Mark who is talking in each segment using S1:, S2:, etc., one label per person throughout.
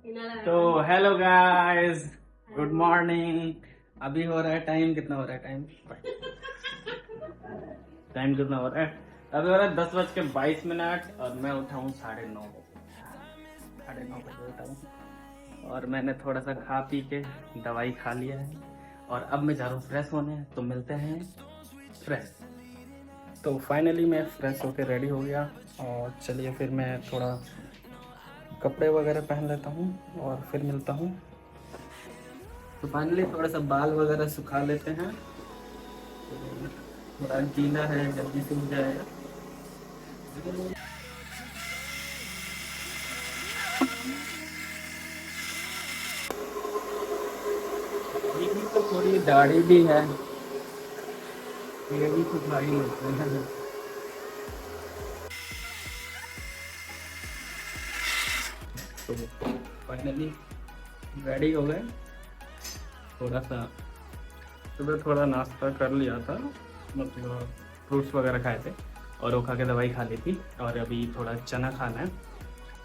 S1: तो hello guys, good morning. अभी हो रहा है टाइम, कितना हो रहा है टाइम कितना हो रहा है? अभी हो रहा है 10:22 और मैं उठा हूँ 9:30 बजे। 9:30 बजे उठा हूँ और मैंने थोड़ा सा खा पी के दवाई खा लिया है और अब मैं जा रहा हूँ फ्रेश होने। तो मिलते हैं फ्रेश। तो फाइनली मैं फ्रेश होके रेडी हो गया और चलिए फिर मैं थोड़ा कपड़े वगैरह पहन लेता हूँ और फिर मिलता हूँ। तो फाइनली थोड़ा सा बाल वगैरह सुखा लेते हैं। थोड़ा गीला है, जल्दी सूख जाएगा। ये तो थोड़ी दाढ़ी भी है, ये भी सुखा ही लेते हैं। तो फाइनली रेडी हो गए। थोड़ा सा सुबह थोड़ा नाश्ता कर लिया था, मतलब फ्रूट्स वगैरह खाए थे और वो खा के दवाई खा ली थी। और अभी थोड़ा चना खाना है,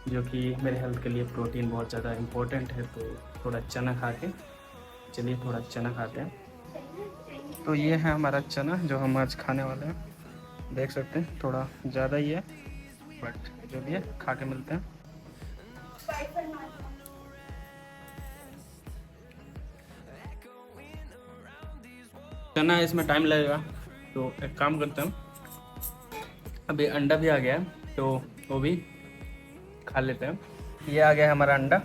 S1: जो कि मेरे हेल्थ के लिए प्रोटीन बहुत ज़्यादा इम्पोर्टेंट है। तो थोड़ा चना खा के चलिए थोड़ा चना खाते हैं। तो ये है हमारा चना जो हम आज खाने वाले हैं। देख सकते हैं थोड़ा ज़्यादा ही है, बट जो भी है खा के मिलते हैं। चना इसमें टाइम लगेगा, तो एक काम करते हैं, अभी अंडा भी आ गया है तो वो भी खा लेते हैं। ये आ गया है हमारा अंडा,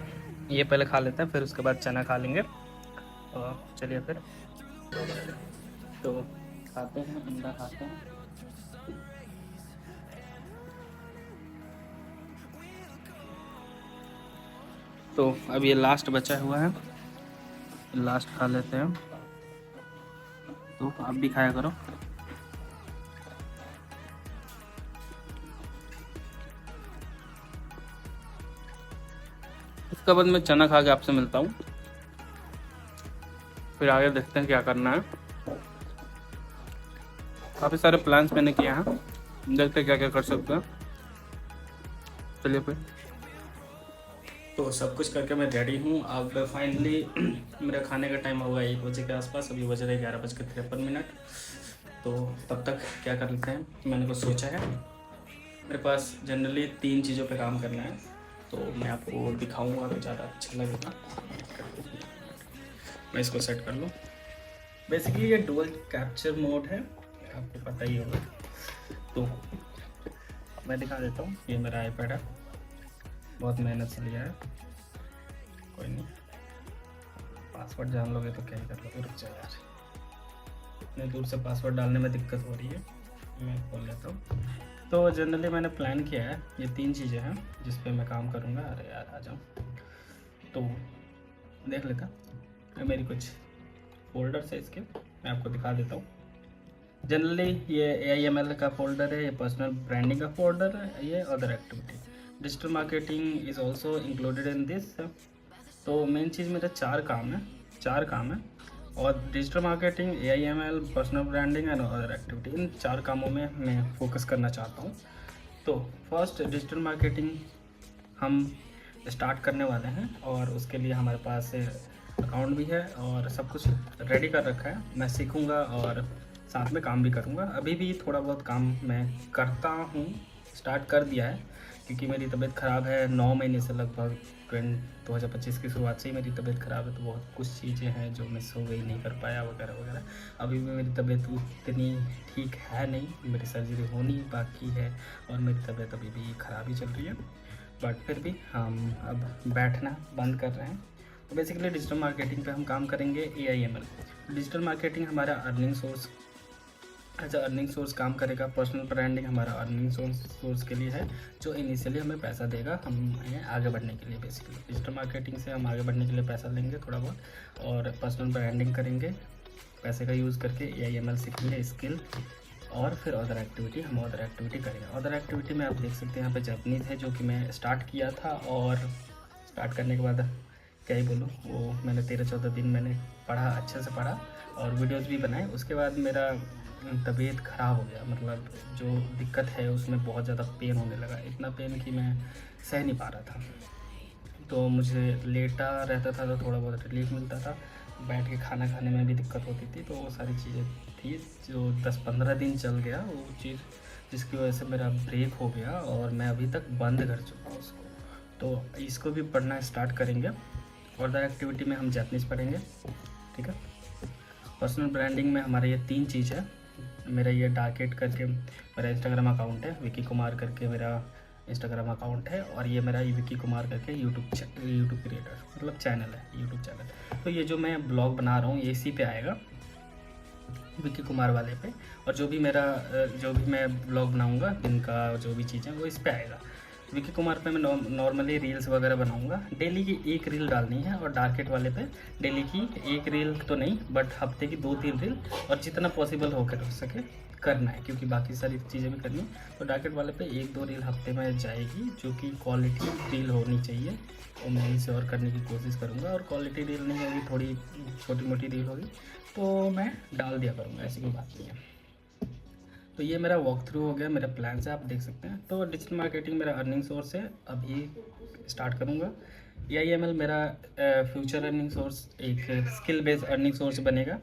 S1: ये पहले खा लेते हैं, फिर उसके बाद चना खा लेंगे। और चलिए फिर तो खाते हैं, अंडा खाते हैं। तो अब ये लास्ट बचा हुआ है, लास्ट खा लेते हैं। तो आप भी खाया करो। उसके बाद मैं चना खा के आपसे मिलता हूँ, फिर आगे देखते हैं क्या करना है। काफ़ी सारे प्लान्स मैंने किए हैं, देखते हैं क्या क्या कर सकते हैं। चलिए फिर। तो सब कुछ करके मैं रेडी हूँ। अब फाइनली मेरा खाने का टाइम होगा 1 बजे के आसपास। अभी बज रहे 11:53। तो तब तक क्या कर लेते हैं, मैंने कुछ सोचा है। मेरे पास जनरली 3 चीज़ों पे काम करना है, तो मैं आपको दिखाऊंगा तो ज़्यादा अच्छा लगेगा। मैं इसको सेट कर लूँ। बेसिकली ये डुअल कैप्चर मोड है, आपको पता ही होगा। तो मैं दिखा देता हूँ, ये मेरा आईपैड है, बहुत मेहनत से लिया है। कोई नहीं, पासवर्ड जान लोगे तो क्या ही कर लोगे। रुक जाओ यार, इतने दूर से पासवर्ड डालने में दिक्कत हो रही है, मैं खोल लेता हूँ। तो जनरली मैंने प्लान किया है, ये 3 चीज़ें हैं जिस पे मैं काम करूँगा। अरे यार आ जाओ, तो देख लेता। ये मेरी कुछ फोल्डर्स है, इसके मैं आपको दिखा देता हूँ। जनरली ये AIML का फोल्डर है, ये पर्सनल ब्रांडिंग का फोल्डर है, ये other activity. Digital marketing is also included in this. तो मेन चीज़ मेरा 4 काम है और digital marketing, AIML, personal branding and other activity, इन 4 कामों में मैं फोकस करना चाहता हूँ। तो फर्स्ट डिजिटल मार्केटिंग हम स्टार्ट करने वाले हैं और उसके लिए हमारे पास अकाउंट भी है और सब कुछ रेडी कर रखा है। मैं सीखूंगा और साथ में काम भी करूंगा। अभी भी थोड़ा बहुत काम मैं करता हूँ, स्टार्ट कर दिया है, क्योंकि मेरी तबीयत ख़राब है 9 महीने से लगभग। 2025 की शुरुआत से ही मेरी तबीयत ख़राब है, तो बहुत कुछ चीज़ें हैं जो मिस हो गई, नहीं कर पाया वगैरह वगैरह। अभी भी मेरी तबीयत उतनी ठीक है नहीं, मेरी सर्जरी होनी बाकी है और मेरी तबीयत अभी भी ख़राब ही चल रही है। बट फिर भी हम अब बैठना बंद कर रहे हैं। तो बेसिकली डिजिटल मार्केटिंग पे हम काम करेंगे। AIML डिजिटल मार्केटिंग हमारा earning source, as a earning source काम करेगा। पर्सनल ब्रांडिंग हमारा अर्निंग सोर्स के लिए है, जो इनिशियली हमें पैसा देगा हमें आगे बढ़ने के लिए। बेसिकली डिजिटल मार्केटिंग से हम आगे बढ़ने के लिए पैसा लेंगे थोड़ा बहुत, और पर्सनल ब्रांडिंग करेंगे पैसे का यूज़ करके। AIML सीखेंगे स्किल, और फिर अदर एक्टिविटी, हम अदर एक्टिविटी करेंगे। अदर एक्टिविटी में आप देख सकते हैं यहाँ पे जापानीज़ है, जो कि मैं स्टार्ट किया था और स्टार्ट करने के बाद क्या ही बोलूँ, वो मैंने 13-14 दिन मैंने पढ़ा, अच्छे से पढ़ा और वीडियोज़ भी बनाए। उसके बाद मेरा तबीयत ख़राब हो गया, मतलब जो दिक्कत है उसमें बहुत ज़्यादा पेन होने लगा, इतना पेन कि मैं सह नहीं पा रहा था। तो मुझे लेटा रहता था तो थोड़ा बहुत रिलीफ मिलता था, बैठ के खाना खाने में भी दिक्कत होती थी। तो वो सारी चीज़ें थी जो 10-15 दिन चल गया वो चीज़, जिसकी वजह से मेरा ब्रेक हो गया और मैं अभी तक बंद कर चुका हूँ उसको। तो इसको भी पढ़ना स्टार्ट करेंगे। और द एक्टिविटी में हम जैपनीज़ पढ़ेंगे, ठीक है। पर्सनल ब्रांडिंग में हमारे ये 3 चीज़ है। मेरा ये डार्केट करके मेरा इंस्टाग्राम अकाउंट है, विकी कुमार करके मेरा इंस्टाग्राम अकाउंट है, और ये मेरा विकी कुमार करके यूट्यूब क्रिएटर मतलब चैनल है, यूट्यूब चैनल। तो ये जो मैं ब्लॉग बना रहा हूँ ये इसी पे आएगा, विकी कुमार वाले पे। और जो भी मैं ब्लॉग बनाऊँगा दिन का, जो भी चीज़ें वो इस पे आएगा। विकी कुमार पे मैं नॉर्मली रील्स वगैरह बनाऊंगा। डेली की 1 रील डालनी है, और डार्केट वाले पे डेली की 1 रील तो नहीं बट हफ्ते की 2-3 रील, और जितना पॉसिबल हो सके करना है, क्योंकि बाकी सारी चीज़ें भी करनी है। तो डार्केट वाले पे 1-2 रील हफ्ते में जाएगी, जो कि क्वालिटी रील होनी चाहिए, और मैं इसे और करने की कोशिश करूँगा। और क्वालिटी रील नहीं होगी, थोड़ी छोटी मोटी रील होगी तो मैं डाल दिया करूँगा, ऐसी कोई बात नहीं है। तो ये मेरा वॉक थ्रू हो गया, मेरा प्लान से आप देख सकते हैं। तो डिजिटल मार्केटिंग मेरा अर्निंग सोर्स है, अभी स्टार्ट करूँगा। AIML मेरा फ्यूचर अर्निंग सोर्स, एक स्किल बेस्ड अर्निंग सोर्स बनेगा।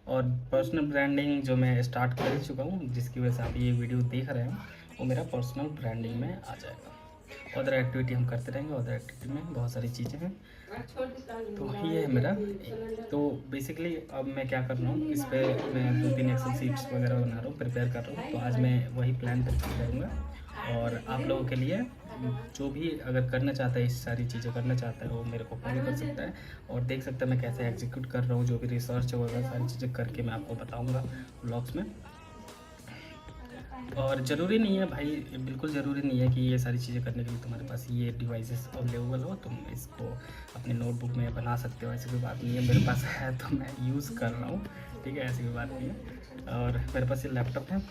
S1: और पर्सनल ब्रांडिंग जो मैं स्टार्ट कर चुका हूँ, जिसकी वजह से आप ये वीडियो देख रहे हैं, वो मेरा पर्सनल ब्रांडिंग में आ जाएगा। अदर एक्टिविटी हम करते रहेंगे, अदर एक्टिविटी में बहुत सारी चीज़ें हैं। तो ये है मेरा। तो बेसिकली अब मैं क्या कर रहा हूँ, इस पर मैं 2-3 एक्सेल शीट्स वगैरह बना रहा हूँ, प्रिपेयर कर रहा हूँ। तो आज मैं वही प्लान करूँगा, और आप लोगों के लिए जो भी अगर करना चाहता है, इस सारी चीज़ें करना चाहता है, वो मेरे को फॉलो कर सकता है और देख सकता है मैं कैसे एग्जीक्यूट कर रहा हूँ। जो भी रिसर्च वगैरह सारी चीज़ें करके मैं आपको बताऊँगा ब्लॉग्स में। और ज़रूरी नहीं है भाई, बिल्कुल ज़रूरी नहीं है कि ये सारी चीज़ें करने के लिए तुम्हारे पास ये डिवाइसेस अवेलेबल हो, तुम इसको अपने नोटबुक में बना सकते हो, ऐसी कोई बात नहीं है। मेरे पास है तो मैं यूज़ कर रहा हूँ, ठीक है, ऐसी कोई बात नहीं है। और मेरे पास ये लैपटॉप है।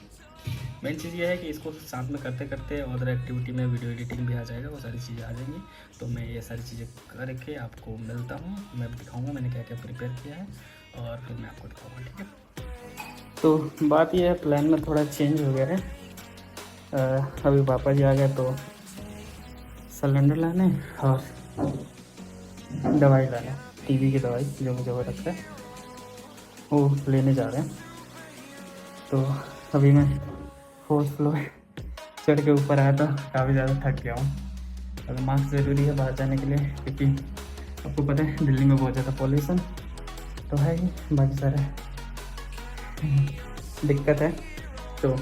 S1: मेन चीज़ ये है कि इसको साथ में करते करते अदर एक्टिविटी में वीडियो एडिटिंग भी आ जाएगा, वो सारी चीज़ें आ जाएंगी। तो मैं ये सारी चीज़ें करके आपको मिलता हूँ, मैं दिखाऊँगा मैंने क्या क्या प्रिपेयर किया है, और फिर मैं आपको दिखाऊँगा, ठीक है। तो बात यह है, प्लान में थोड़ा चेंज हो गया है। अभी पापा जी आ गए तो सिलेंडर लाने और दवाई लाने, टीबी की दवाई जो मुझे हो रखा है वो लेने जा रहे हैं। तो अभी मैं 4th फ्लोर चढ़ के ऊपर आया था, काफ़ी ज़्यादा थक गया हूँ। अगर मास्क ज़रूरी है बाहर जाने के लिए, क्योंकि आपको पता है दिल्ली में बहुत ज़्यादा पॉल्यूशन तो है ही, बाकी सारे दिक्कत है। तो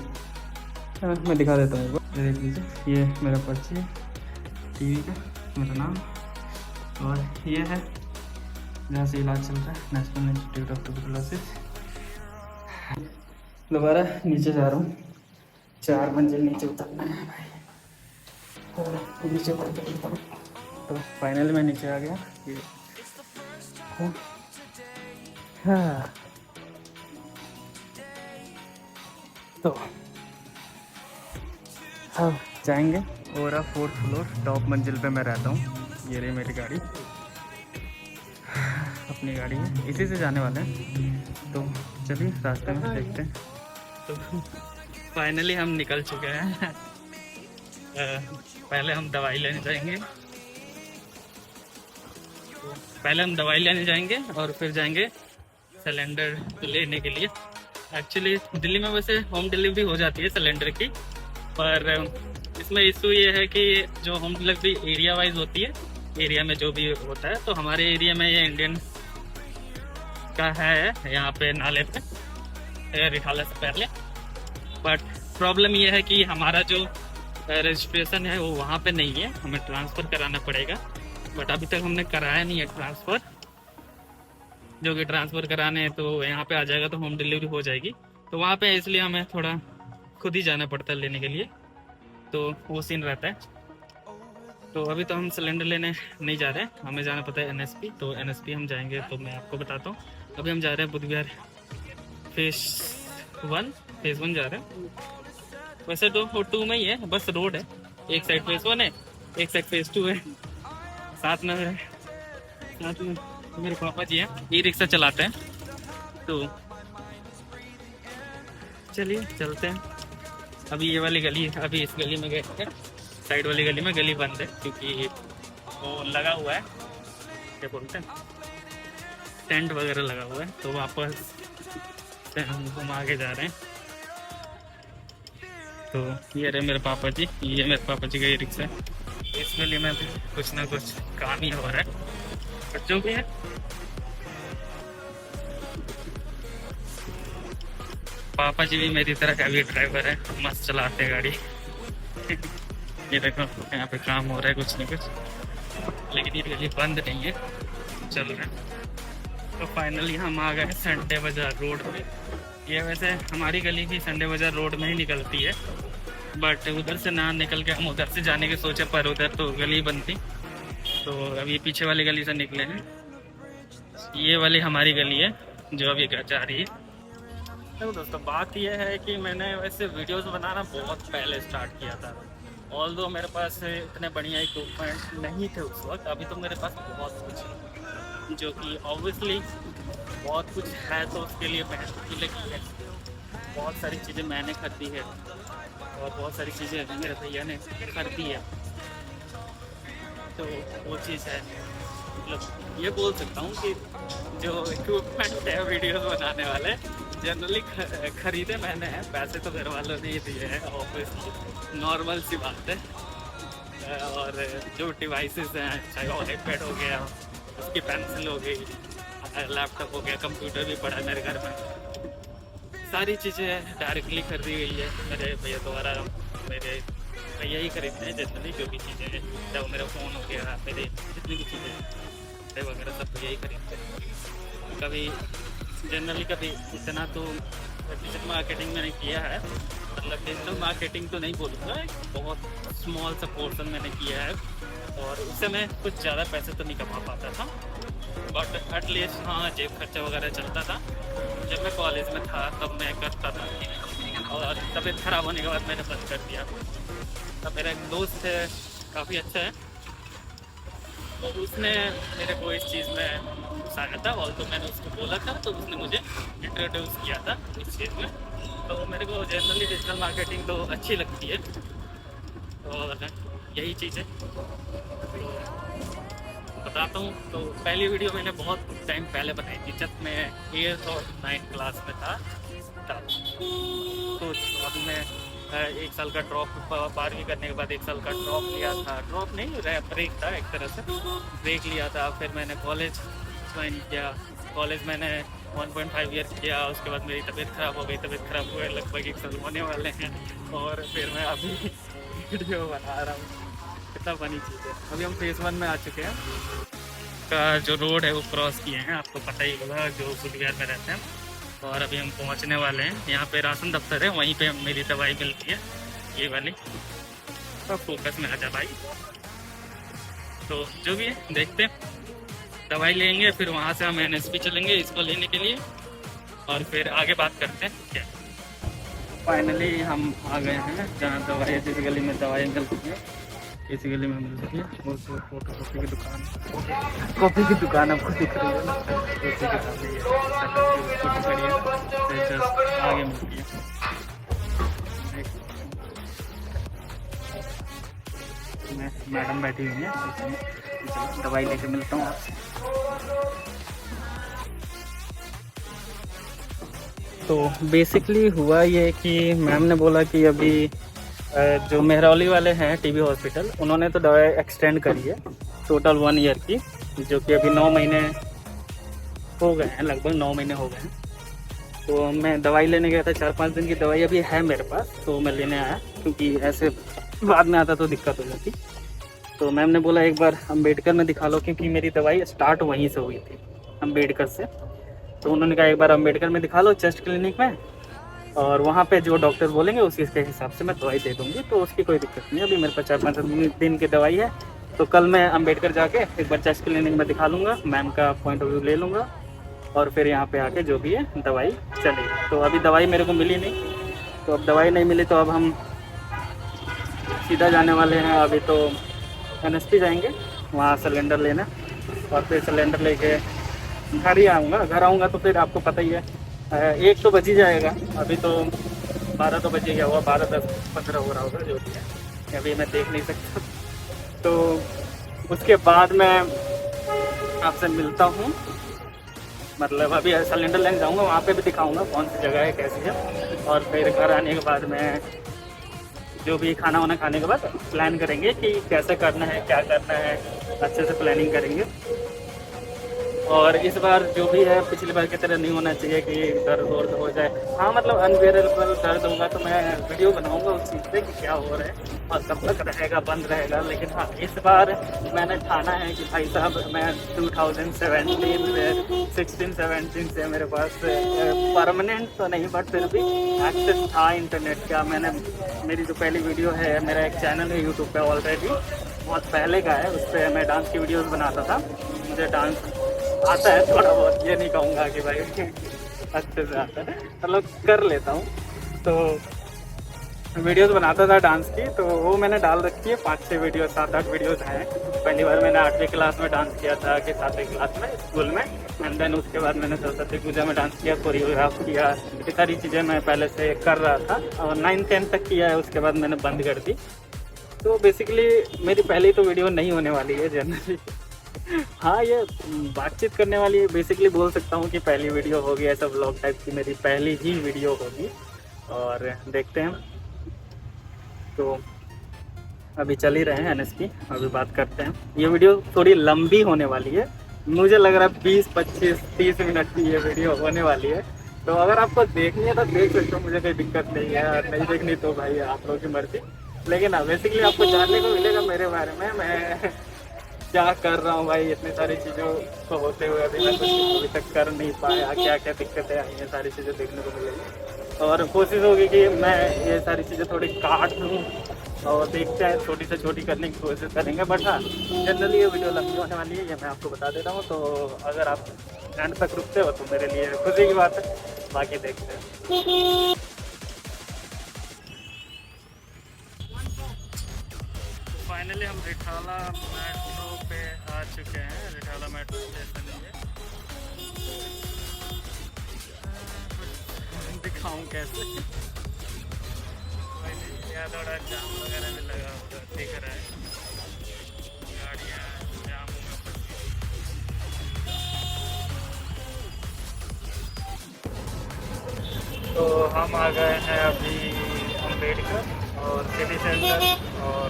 S1: मैं दिखा देता हूँ, ये देख लीजिए, ये मेरा पर्ची है टीवी का, मेरा नाम, और ये है जहाँ से इलाज चल रहा है, नेशनल इंस्टीट्यूट ऑफ ट्यूबरकुलोसिस। दोबारा नीचे जा रहा हूँ, 4 मंजिल नीचे उतरना है भाई, तो नीचे उतर के उतरता हूँ। तो फाइनली मैं नीचे आ गया। हाँ, तो हाँ जाएंगे। और 4th फ्लोर टॉप मंजिल पे मैं रहता हूँ। ये रही मेरी गाड़ी, अपनी गाड़ी है, इसी से जाने वाले हैं। तो चलिए रास्ते में देखते हैं। तो फाइनली हम निकल चुके हैं। पहले हम दवाई लेने जाएंगे और फिर जाएंगे सिलेंडर लेने के लिए। एक्चुअली दिल्ली में वैसे होम डिलीवरी हो जाती है सिलेंडर की, पर इसमें इशू ये है कि जो होम डिलीवरी एरिया वाइज होती है, एरिया में जो भी होता है, तो हमारे एरिया में ये इंडियन का है, यहाँ पे नाले पे रिठाला से पहले। बट प्रॉब्लम ये है कि हमारा जो रजिस्ट्रेशन है वो वहाँ पे नहीं है, हमें ट्रांसफ़र कराना पड़ेगा। बट अभी तक हमने कराया नहीं है ट्रांसफ़र, जो कि ट्रांसफ़र कराने हैं तो यहाँ पे आ जाएगा तो होम डिलीवरी हो जाएगी। तो वहाँ पे इसलिए हमें थोड़ा खुद ही जाना पड़ता है लेने के लिए, तो वो सीन रहता है। तो अभी तो हम सिलेंडर लेने नहीं जा रहे हैं, हमें जाना पड़ता है NSP। तो NSP हम जाएंगे तो मैं आपको बताता हूँ। अभी हम जा रहे हैं बुधवार फेज़ 1 जा रहे हैं। वैसे तो 2 में ही है, बस रोड है, एक साइड फेज़ 1 है, एक साइड फेज़ 2 है। साथ में मेरे पापा जी हैं, ई-रिक्शा चलाते हैं। तो चलिए चलते हैं। अभी ये वाली गली, अभी इस गली में गए थे, साइड वाली गली में गली बंद है, क्योंकि
S2: वो लगा हुआ है, क्या बोलते हैं, टेंट वगैरह लगा हुआ है, तो वापस से हम घुमा के जा रहे हैं। तो ये रहे मेरे पापा जी, ये मेरे पापा जी का ये रिक्शा है। इसके लिए मैं भी कुछ ना कुछ काम ही हो रहा है, बट जो भी है। पापा जी भी मेरी तरह हैवी ड्राइवर है, मस्त चलाते हैं गाड़ी। ये देखो यहाँ पे काम हो रहा है कुछ ना कुछ, लेकिन ये गली बंद नहीं है, चल रहा है। तो फाइनली हम आ गए संडे बाजार रोड पे। ये वैसे हमारी गली भी संडे बाजार रोड में ही निकलती है, बट उधर से ना निकल के हम उधर से जाने के सोचे, पर उधर तो गली बंद थी, तो अभी पीछे वाली गली से निकले हैं। ये वाली हमारी गली है जो अभी घर जा रही है। तो दोस्तों बात यह है कि मैंने वैसे वीडियोस बनाना बहुत पहले स्टार्ट किया था, ऑल्दो मेरे पास इतने बढ़िया इक्विपमेंट नहीं थे उस वक्त। अभी तो मेरे पास बहुत कुछ है, जो कि ऑब्वियसली बहुत कुछ है, तो उसके लिए मेहनत भी लगी है। बहुत सारी चीज़ें मैंने खरीदी है और बहुत सारी चीज़ें मेरे भैया ने खरीदी है, तो वो चीज़ है। मतलब ये बोल सकता हूँ कि जो इक्विपमेंट है वीडियोस बनाने वाले जनरली खरीदे मैंने हैं, पैसे तो घर वालों ने ही दिए हैं, ऑब्वियसली नॉर्मल सी बात है। और जो डिवाइसेस हैं, चाहे वो आईपैड हो गया, उसकी पेंसिल हो गई, लैपटॉप हो गया, कंप्यूटर भी पड़ा है मेरे घर में, सारी चीज़ें डायरेक्टली खरीदी गई है मेरे भैया द्वारा। मेरे भैया ही खरीदते हैं जनरली जो भी चीज़ें हैं, चाहे वो मेरा फ़ोन हो गया, मेरे जितनी भी चीज़ें वगैरह सब भैया ही खरीदते हैं। कभी जनरली कभी इतना तो डिजिटल मार्केटिंग मैंने किया है, मतलब डिजिटल मार्केटिंग तो नहीं बोलूँगा, बहुत स्मॉल सा पोर्शन मैंने किया है, और उससे मैं कुछ ज़्यादा पैसे तो नहीं कमा पाता था, बट एटलीस्ट हाँ जेब खर्चा वगैरह चलता था। जब मैं कॉलेज में था तब मैं करता था, और तबीयत ख़राब होने के बाद मैंने बंद कर दिया। तब मेरा एक दोस्त है, काफ़ी अच्छा है, तो उसने मेरे को इस चीज़ में उकसाया था, और तो मैंने उसको बोला था, तो उसने मुझे इंट्रोड्यूस किया था इस चीज़ में। तो मेरे को जनरली डिजिटल मार्केटिंग तो अच्छी लगती है, और यही चीज़ है। तो बताता हूँ, तो पहली वीडियो मैंने बहुत टाइम पहले बनाई थी, जब मैं 8th और 9th क्लास में था तब। तो अभी मैं 1 साल का ड्रॉप, 12वीं करने के बाद 1 साल का ड्रॉप लिया था, ड्रॉप नहीं ब्रेक था एक तरह से, ब्रेक लिया था। फिर मैंने कॉलेज ज्वाइन किया, कॉलेज मैंने 1.5 ईयर किया, उसके बाद मेरी तबीयत ख़राब हो गई, तबीयत ख़राब हुए लगभग 1 साल होने वाले हैं, और फिर मैं अभी वीडियो बना रहा हूँ। कितना फनी चीज़ है। अभी हम फेज़ 1 में आ चुके हैं, का जो रोड है वो क्रॉस किए हैं, आपको पता ही होगा जो बुधविहार में रहते हैं, और अभी हम पहुंचने वाले हैं। यहाँ पे राशन दफ्तर है, वहीं पे मेरी दवाई मिलती है, ये वाली। तो फोकस में आ जा भाई। तो जो भी है देखते हैं, दवाई लेंगे, फिर वहाँ से हम NSP चलेंगे इसको लेने के लिए, और फिर आगे बात करते हैं क्या। फाइनली हम आ गए हैं जहाँ दवाई, जिस गली में दवाई मिलती है, इसी गली में मिलती है। वो फोटो कॉपी की दुकान, कॉपी की दुकान आपको दिख रही है ना, उसी के साथ आगे मिलती है। मैडम बैठी हुई है, दवाई लेके मिलता हूँ आपसे। तो बेसिकली हुआ ये कि मैम ने बोला कि अभी जो मेहरौली वाले हैं टीबी हॉस्पिटल, उन्होंने तो दवाई एक्सटेंड करी है टोटल 1 ईयर की, जो कि अभी 9 महीने हो गए हैं, लगभग 9 महीने हो गए हैं। तो मैं दवाई लेने गया था, 4-5 दिन की दवाई अभी है मेरे पास, तो मैं लेने आया, क्योंकि ऐसे बाद में आता तो दिक्कत हो जाती। तो मैम ने बोला एक बार अम्बेडकर में दिखा लो, क्योंकि मेरी दवाई स्टार्ट वहीं से हुई थी, अम्बेडकर से। तो उन्होंने कहा एक बार अम्बेडकर में दिखा लो, चेस्ट क्लिनिक में, और वहाँ पे जो डॉक्टर बोलेंगे उसी के हिसाब से मैं दवाई दे दूँगी, तो उसकी कोई दिक्कत नहीं है। अभी मेरे पास 4-5 दिन की दवाई है, तो कल मैं अम्बेडकर जाके एक बार चेस्ट क्लिनिक में दिखा लूँगा, मैम का पॉइंट ऑफ व्यू ले लूँगा, और फिर यहाँ पे आके जो भी है दवाई चलेगी। तो अभी दवाई मेरे को मिली नहीं, तो अब दवाई नहीं मिली, तो अब हम सीधा जाने वाले हैं अभी तो NSP जाएंगे, वहाँ सिलेंडर लेना, और फिर सिलेंडर लेके घर ही आऊँगा। घर आऊँगा तो फिर आपको पता ही है 1 तो बज ही जाएगा, अभी तो 12 तो बजे गया हुआ, 12, 10, 15 हो रहा होगा जो भी है, अभी मैं देख नहीं सकता। तो उसके बाद मैं आपसे मिलता हूँ। मतलब अभी सिलेंडर लेने जाऊँगा, वहाँ पे भी दिखाऊँगा कौन सी जगह है, कैसी है। और फिर घर आने के बाद मैं जो भी खाना वाना खाने के बाद प्लान करेंगे कि कैसे करना है, क्या करना है, अच्छे से प्लानिंग करेंगे। और इस बार जो भी है पिछली बार की तरह नहीं होना चाहिए कि दर्द वर्द हो जाए। हाँ मतलब अनबेरेबल दर्द होगा तो मैं वीडियो बनाऊंगा उस चीज़ पे कि क्या हो रहा है और कब तक रहेगा, बंद रहेगा। लेकिन हाँ इस बार मैंने ठाना है कि भाई साहब मैं 2017 16-17 से मेरे पास परमानेंट तो नहीं बट फिर भी एक्सेस था इंटरनेट का। मैंने मेरी जो पहली वीडियो है, मेरा एक चैनल है यूट्यूब पे ऑलरेडी, बहुत पहले का है, उस पर मैं डांस की वीडियोस बनाता था। मुझे डांस आता है थोड़ा बहुत, ये नहीं कहूँगा कि भाई अच्छे से आता है, मतलब कर लेता हूँ। तो वीडियोस बनाता था डांस की, तो वो मैंने डाल रखी है 5-6 वीडियो, 7-8 वीडियोस हैं। पहली बार मैंने 8वीं क्लास में डांस किया था कि 7वीं क्लास में स्कूल में, एंड देन उसके बाद मैंने सरस्वती पूजा में डांस किया, कोरियोग्राफ किया, ये सारी चीज़ें मैं पहले से कर रहा था और 9-10 तक किया है। उसके बाद मैंने बंद कर दी। तो बेसिकली मेरी पहली तो वीडियो नहीं होने वाली है जनरली। हाँ ये बातचीत करने वाली बेसिकली बोल सकता हूँ कि पहली वीडियो होगी, ऐसा व्लॉग टाइप की मेरी पहली ही वीडियो होगी। और देखते हैं, तो अभी चल ही रहे हैं एनएस की, अभी बात करते हैं। ये वीडियो थोड़ी लंबी होने वाली है, मुझे लग रहा है 20, 25, 30 मिनट की ये वीडियो होने वाली है। तो अगर आपको देखनी है तो देख सकते हो, मुझे कोई दिक्कत नहीं है। और नहीं देखनी तो भाई आप लोगों की मर्जी। लेकिन बेसिकली आपको जानने को मिलेगा मेरे बारे में, मैं क्या कर रहा हूँ भाई, इतनी सारी चीज़ों को होते हुए अभी मैं कुछ अभी तक कर नहीं पाया, क्या क्या दिक्कतें आई हैं, सारी चीज़ें देखने को मिलेगी। और कोशिश होगी कि मैं ये सारी चीज़ें थोड़ी काट दूँ और देखते हैं, छोटी से छोटी करने की कोशिश करेंगे। बट हाँ जनरली ये वीडियो लंबी होने वाली है, ये मैं आपको बता देता हूँ। तो अगर आप एंड तक रुकते हो तो मेरे लिए खुशी की बात है। बाकी देखते हैं। फाइनली हम रिठाला मेट्रो पे आ चुके हैं, रिठाला मेट्रो स्टेशन है। दिखाऊं कैसे, यहाँ थोड़ा जाम वगैरह भी लगा हुआ दिख रहा है, गाड़ियाँ जाम में फंसी। तो हम आ गए हैं अभी अम्बेडकर और सिटी सेंटर और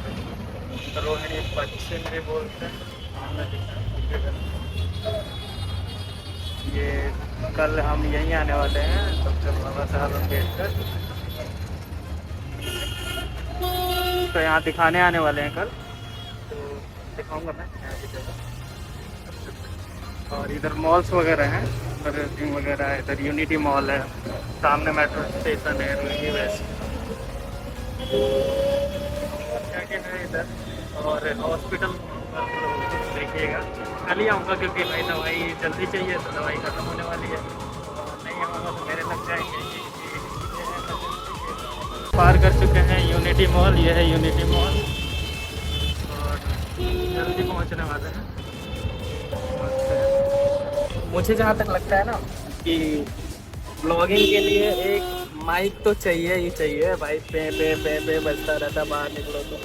S2: रोहिणी पश्चिम भी बोलते हैं। ये कल हम यहीं आने वाले हैं, डॉक्टर बाबा साहब अम्बेडकर। तो यहाँ दिखाने आने वाले हैं कल, तो दिखाऊंगा मैं यहाँ की जगह। और इधर मॉल्स वगैरह हैं, बर्गर किंग वगैरह है, इधर यूनिटी मॉल है, सामने मेट्रो स्टेशन है रोहिणी वेस्ट है इधर। और हॉस्पिटल देखिएगा, कल ही आऊँगा क्योंकि भाई दवाई जल्दी चाहिए, तो दवाई ख़त्म होने वाली है। नहीं आऊँगा तो मेरे लग जाएंगे। पार कर चुके हैं यूनिटी मॉल, ये है यूनिटी मॉल और जल्दी पहुँचने वाले हैं। मुझे जहाँ तक लगता है ना कि ब्लॉगिंग के लिए एक माइक तो चाहिए ही चाहिए भाई। पे बजता रहता, बाहर निकलो तो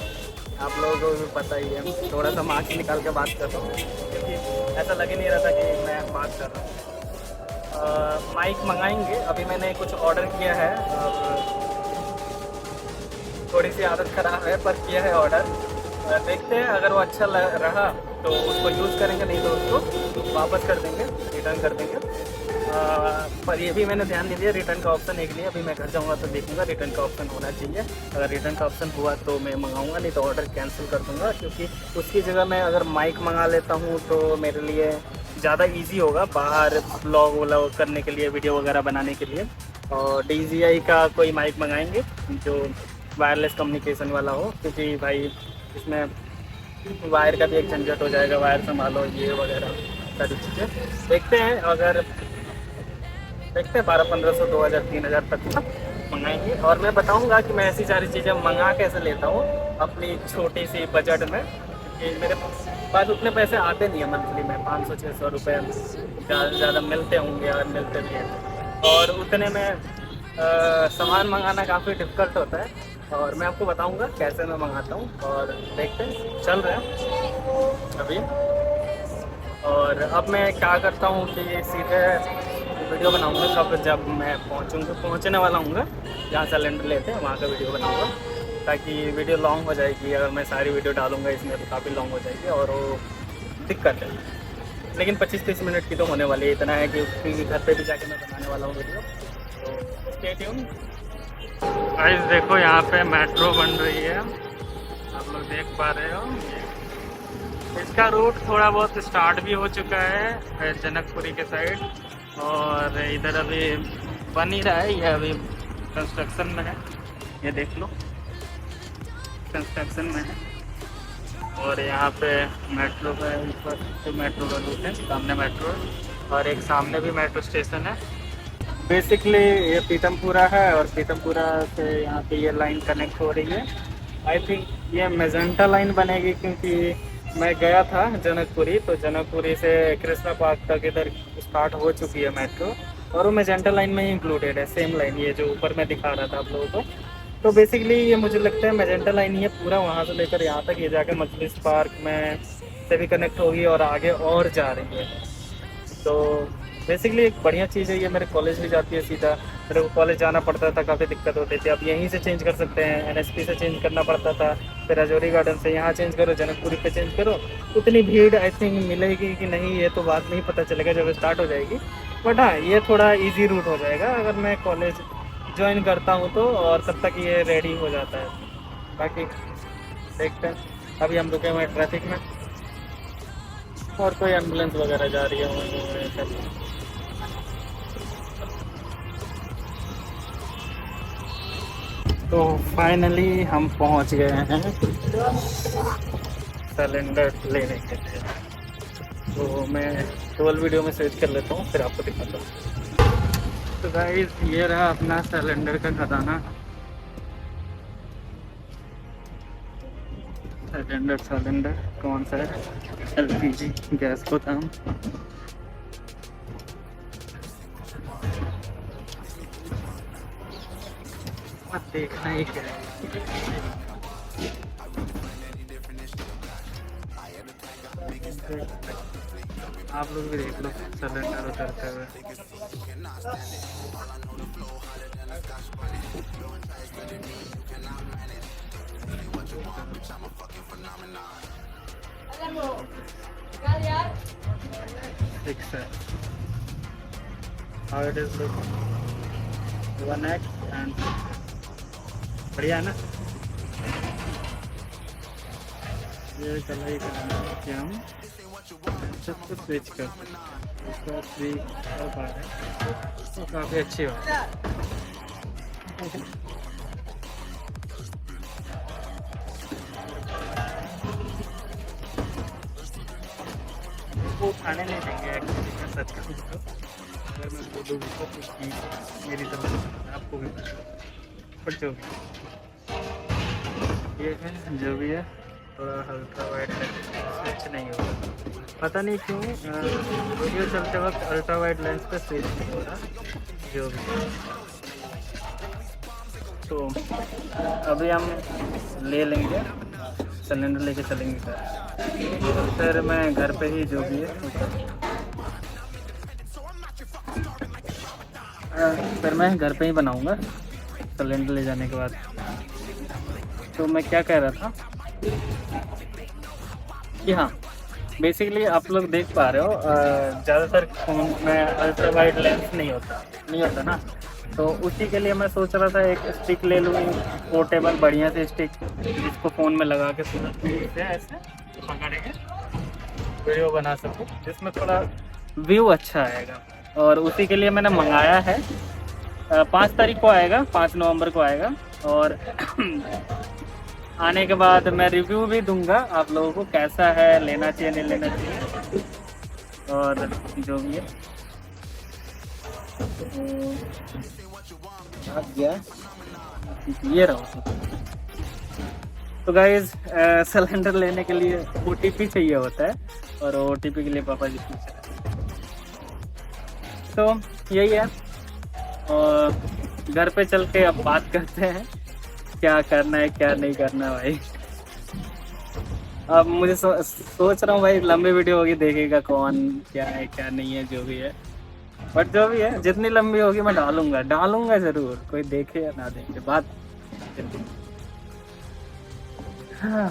S2: आप लोगों को भी पता ही है। थोड़ा सा मास्क निकाल के बात कर रहा हूँ क्योंकि ऐसा लग ही नहीं रहा था कि मैं बात कर रहा हूँ। माइक मंगाएंगे, अभी मैंने कुछ ऑर्डर किया है और थोड़ी सी आदत ख़राब है पर किया है ऑर्डर। देखते हैं, अगर वो अच्छा रहा तो उसको यूज़ करेंगे, नहीं तो उसको वापस कर देंगे, रिटर्न कर देंगे। पर ये भी मैंने ध्यान नहीं दिया, रिटर्न का ऑप्शन एक नहीं। अभी मैं घर जाऊँगा तो देखूँगा रिटर्न का ऑप्शन होना चाहिए। अगर रिटर्न का ऑप्शन हुआ तो मैं मंगाऊँगा, नहीं तो ऑर्डर कैंसिल कर दूँगा। क्योंकि उसकी जगह मैं अगर माइक मंगा लेता हूँ तो मेरे लिए ज़्यादा ईजी होगा बाहर ब्लॉग व्लॉग करने के लिए, वीडियो वगैरह बनाने के लिए। और DJI का कोई माइक मंगाएंगे जो वायरलेस कम्युनिकेशन वाला हो, क्योंकि भाई इसमें वायर का भी एक झंझट हो जाएगा, वायर संभालो ये वगैरह सारी चीज़ें। देखते हैं, अगर देखते हैं 1200-1500 2000 3000 तक मंगाएंगे। और मैं बताऊंगा कि मैं ऐसी सारी चीज़ें मंगा कैसे लेता हूँ अपनी छोटी सी बजट में, क्योंकि मेरे पास उतने पैसे आते नहीं हैं मंथली में। 500-600 रुपये ज़्यादा से ज़्यादा मिलते होंगे, अगर मिलते भी हैं। और उतने में सामान मंगाना काफ़ी डिफ़िकल्ट होता है। और मैं आपको बताऊंगा कैसे मैं मंगाता हूँ और देखते हैं, चल रहे हैं।
S1: अभी। और अब मैं क्या करता हूँ कि सीधे वीडियो बनाऊँगा कब, जब मैं पहुँचने वाला हूँ जहाँ सिलेंडर लेते हैं वहाँ का वीडियो बनाऊँगा, ताकि वीडियो लॉन्ग हो जाएगी। अगर मैं सारी वीडियो डालूँगा इसमें तो काफ़ी लॉन्ग हो जाएगी और वो दिक्कत है। लेकिन 25-30 मिनट की तो होने वाली है। इतना है कि घर पे भी जाके मैं बनाने वाला हूँ वीडियो, तो स्टे ट्यून। गाइस देखो यहाँ पे मेट्रो बन रही है, आप लोग देख पा रहे हो। इसका रूट थोड़ा बहुत स्टार्ट भी हो चुका है जनकपुरी के साइड, और इधर अभी बन ही रहा है, ये अभी कंस्ट्रक्शन में है। ये देख लो कंस्ट्रक्शन में है। और यहाँ पे मेट्रो का ऊपर तो मेट्रो का रूट है, सामने मेट्रो और एक सामने भी मेट्रो स्टेशन है। बेसिकली ये पीतमपुरा है और पीतमपुरा से यहाँ पे ये लाइन कनेक्ट हो रही है। आई थिंक ये मेजेंटा लाइन बनेगी, क्योंकि मैं गया था जनकपुरी, तो जनकपुरी से कृष्णा पार्क तक इधर स्टार्ट हो चुकी है मेट्रो, और वो मेजेंटा लाइन में ही इंक्लूडेड है, सेम लाइन ये जो ऊपर मैं दिखा रहा था आप लोगों को। तो बेसिकली ये मुझे लगता है मेजेंटा लाइन ही है पूरा, वहाँ से लेकर यहाँ तक ये जाकर मजलिस पार्क में से भी कनेक्ट होगी और आगे और जा रही है। तो बेसिकली एक बढ़िया चीज़ है ये। मेरे कॉलेज भी जाती है सीधा, मेरे को कॉलेज जाना पड़ता था, काफ़ी दिक्कत होती थी। अब यहीं से चेंज कर सकते हैं, NSP से चेंज करना पड़ता था, फिर राजौरी गार्डन से यहाँ चेंज करो, जनकपुरी पे चेंज करो। उतनी भीड़ आई थिंक मिलेगी कि नहीं ये तो बाद में ही पता चलेगा जब स्टार्ट हो जाएगी। बट हाँ, ये थोड़ा ईजी रूट हो जाएगा अगर मैं कॉलेज ज्वाइन करता हूँ तो, और तब तक ये रेडी हो जाता है। बाकी देखते हैं। अभी हम रुके हुए हैं ट्रैफिक में, और कोई एम्बुलेंस वगैरह जा रही है। तो फाइनली हम पहुंच गए हैं सिलेंडर लेने के लिए। तो मैं टोल वीडियो में सर्च कर लेता हूँ, फिर आपको दिखाता हूँ। तो गाइस ये रहा अपना सिलेंडर का खजाना। सिलेंडर कौन सा है? LPG गैस को दाम। देखना ही क्या आप लोग भी देख लो सिलेंडर उतरते हुए। How it is look? 1x and बढ़िया है ना। ये कलर करना है कि हम सबको स्विच कर इसका स्विच कर पा रहे हैं, तो काफ़ी अच्छी बात है। वो खाने नहीं देंगे एक्चुअली, मैं सच कहूँ तो। अगर मैं बोलूँगी तो कुछ मेरी तरफ से आपको भी, पर जो भी ये है जो भी है, थोड़ा अल्ट्रा वाइड स्विच नहीं होगा। पता नहीं क्यों वीडियो चलते वक्त अल्ट्रा वाइड लेंस पे स्विच नहीं हो रहा, जो भी है। तो अभी हम ले लेंगे सिलेंडर, लेके चलेंगे घर। तो फिर मैं घर पे ही जो भी है फिर मैं घर पे ही बनाऊंगा सिलेंडर ले जाने के बाद। तो मैं क्या कह रहा था कि हाँ, बेसिकली आप लोग देख पा रहे हो ज़्यादातर फ़ोन में अल्ट्रा वाइड लेंस नहीं होता ना। तो उसी के लिए मैं सोच रहा था एक स्टिक ले लूँ, पोर्टेबल बढ़िया से स्टिक, जिसको फ़ोन में लगा के से ऐसे पकड़ेंगे वीडियो बना सकूँ, जिसमें थोड़ा व्यू अच्छा आएगा। और उसी के लिए मैंने मंगाया है। 5 तारीख को आएगा, 5 नवंबर को आएगा। और आने के बाद मैं रिव्यू भी दूंगा आप लोगों को, कैसा है, लेना चाहिए नहीं लेना चाहिए, और जो भी है। ये रहो। तो गाइज सिलेंडर लेने के लिए OTP चाहिए होता है, और OTP के लिए पापा जी पूछ रहे हैं। तो यही है, और घर पे चल के अब बात करते हैं क्या करना है क्या नहीं करना भाई। अब मुझे सोच रहा हूँ भाई, लंबी वीडियो होगी, देखेगा कौन, क्या है क्या नहीं है, जो भी है। बट जो भी है, जितनी लंबी होगी मैं डालूंगा जरूर, कोई देखे या ना देखे बात। हाँ,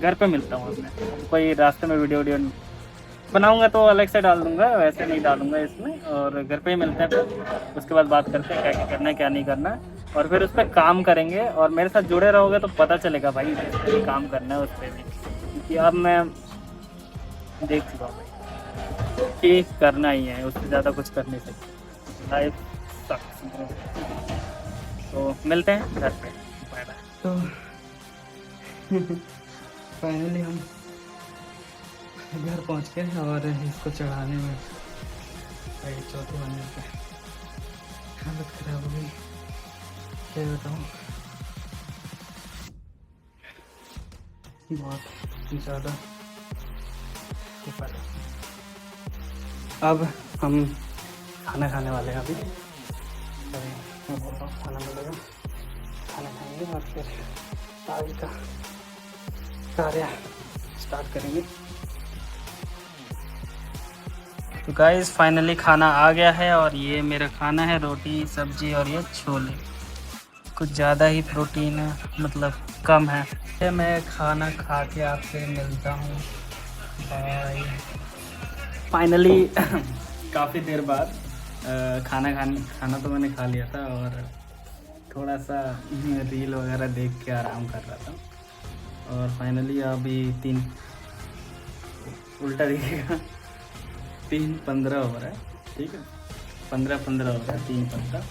S1: घर पे मिलता हूँ अपने, कोई रास्ते में वीडियो वीडियो बनाऊंगा तो अलग से डाल दूंगा, वैसे नहीं डालूंगा इसमें। और घर पे ही मिलते हैं, फिर उसके बाद बात करते हैं क्या क्या करना है क्या नहीं करना है, और फिर उस पर काम करेंगे। और मेरे साथ जुड़े रहोगे तो पता चलेगा भाई इस पर भी काम करना है, उस पर भी, क्योंकि अब मैं देख चुका हूँ भाई कि करना ही है, उससे ज़्यादा कुछ कर नहीं सकते। लाइफ सक्स। तो मिलते हैं घर पे, बाय बाय। तो फाइनली हम घर पहुंच गए, और इसको चढ़ाने में भाई चौथे बनने पे हालत खराब हो गई, क्या बताऊँ, बहुत ज़्यादा ऊपर। अब हम खाना खाने वाले हैं अभी, अरे मैं बोल रहा हूँ खाना मिलेगा, खाना खाएंगे और फिर आगे का कार्य स्टार्ट करेंगे। तो गाइस फाइनली खाना आ गया है, और ये मेरा खाना है, रोटी सब्जी और ये छोले। कुछ ज़्यादा ही प्रोटीन है, मतलब कम है। ये मैं खाना खा के आपसे मिलता हूँ, बाय। फाइनली काफ़ी देर बाद खाना तो मैंने खा लिया था, और थोड़ा सा रील वगैरह देख के आराम कर रहा था। और फाइनली अभी 3 उल्टा दिखेगा 3:15 हो रहा है, ठीक है, 15:15 हो रहा है, 3:15।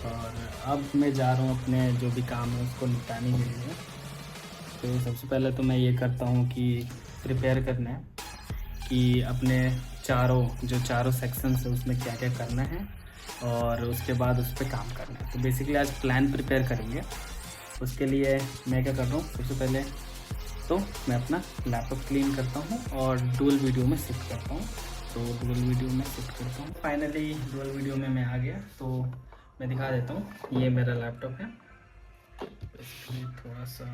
S1: और अब मैं जा रहा हूँ अपने जो भी काम है उसको निपटाने के लिए। तो सबसे पहले तो मैं ये करता हूँ कि प्रिपेयर करना है कि अपने चारों सेक्शंस है उसमें क्या क्या करना है, और उसके बाद उस पर काम करना है। तो बेसिकली आज प्लान प्रिपेयर करेंगे। उसके लिए मैं क्या कर रहा हूँ, सबसे पहले तो मैं अपना लैपटॉप क्लीन करता हूँ और डुअल वीडियो में शिफ्ट करता हूँ। तो डुअल वीडियो में शिफ्ट करता हूँ। फाइनली डुअल वीडियो में मैं आ गया, तो मैं दिखा देता हूँ। ये मेरा लैपटॉप है, इसलिए थोड़ा सा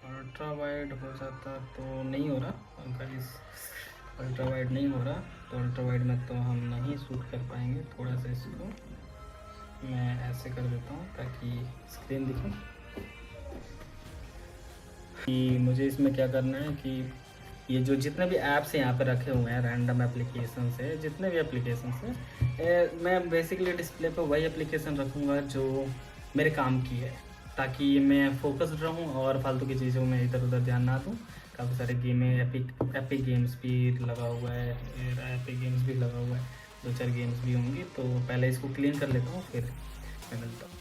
S1: अल्ट्रा वाइड हो जाता तो नहीं हो रहा गाइस, अल्ट्रा वाइड नहीं हो रहा, तो अल्ट्रा वाइड में तो हम नहीं शूट कर पाएंगे। थोड़ा सा इसको मैं ऐसे कर देता हूँ ताकि स्क्रीन दिखे। कि मुझे इसमें क्या करना है कि ये जो जितने भी ऐप्स यहाँ पे रखे हुए हैं, रैंडम एप्लीकेशन है, जितने भी एप्लीकेशन हैं, मैं बेसिकली डिस्प्ले पे वही एप्लीकेशन रखूँगा जो मेरे काम की है, ताकि मैं फोकस्ड रहूँ और फालतू की चीज़ों में इधर उधर ध्यान ना दूँ। काफ़ी सारे गेम है, एपिक गेम्स भी लगा हुआ है, एपिक गेम्स भी लगा हुआ है, 2-4 गेम्स भी होंगी। तो पहले इसको क्लीन कर लेता हूँ, फिर मैं मिलता हूँ।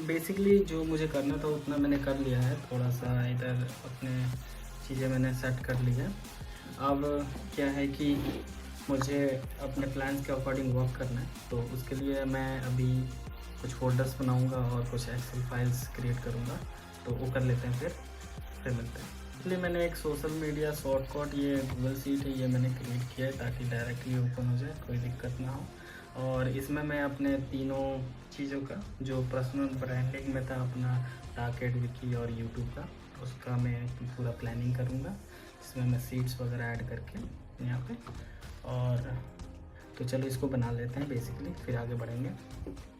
S1: बेसिकली जो मुझे करना था उतना मैंने कर लिया है। थोड़ा सा इधर अपने चीज़ें मैंने सेट कर ली है। अब क्या है कि मुझे अपने प्लान्स के अकॉर्डिंग वर्क करना है, तो उसके लिए मैं अभी कुछ फोल्डर्स बनाऊंगा और कुछ एक्सेल फाइल्स क्रिएट करूंगा। तो वो कर लेते हैं, फिर मिलते हैं। इसलिए मैंने एक सोशल मीडिया शॉर्टकट, ये गूगल शीट है, ये मैंने क्रिएट किया है ताकि डायरेक्टली ओपन हो जाए, कोई दिक्कत ना हो। और इसमें मैं अपने तीनों चीज़ों का जो पर्सनल ब्रांडिंग में था, अपना टारगेट विकी और यूट्यूब का, उसका मैं पूरा प्लानिंग करूँगा। इसमें मैं सीट्स वगैरह ऐड करके यहाँ पे। और तो चलो इसको बना लेते हैं बेसिकली, फिर आगे बढ़ेंगे।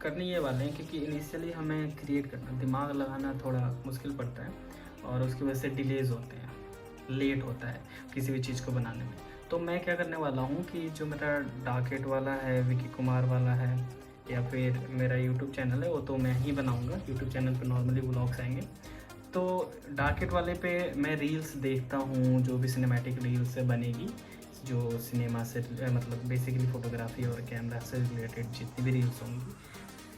S1: करने ये वाले हैं क्योंकि इनिशियली हमें क्रिएट करना, दिमाग लगाना थोड़ा मुश्किल पड़ता है, और उसकी वजह से डिलेज होते हैं, लेट होता है किसी भी चीज़ को बनाने में। तो मैं क्या करने वाला हूँ कि जो मेरा डार्केट वाला है, विकी कुमार वाला है, या फिर मेरा यूट्यूब चैनल है, वो तो मैं ही बनाऊँगा। यूट्यूब चैनल पे नॉर्मली व्लॉग्स आएंगे। तो डार्केट वाले पे मैं रील्स देखता हूँ, जो भी सिनेमैटिक रील्स से बनेगी, जो सिनेमा से मतलब बेसिकली फ़ोटोग्राफी और कैमरा से रिलेटेड जितनी भी रील्स होंगी,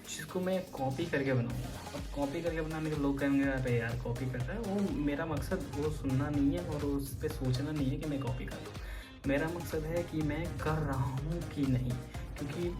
S1: जिसको मैं कॉपी करके बनाऊँगा। अब कॉपी करके बनाने के लोग कहेंगे अरे यार कॉपी कर रहा है, वो मेरा मकसद वो सुनना नहीं है और उस पर सोचना नहीं है कि मैं कॉपी कर रहा हूँ। मेरा मकसद है कि मैं कर रहा हूँ कि नहीं, क्योंकि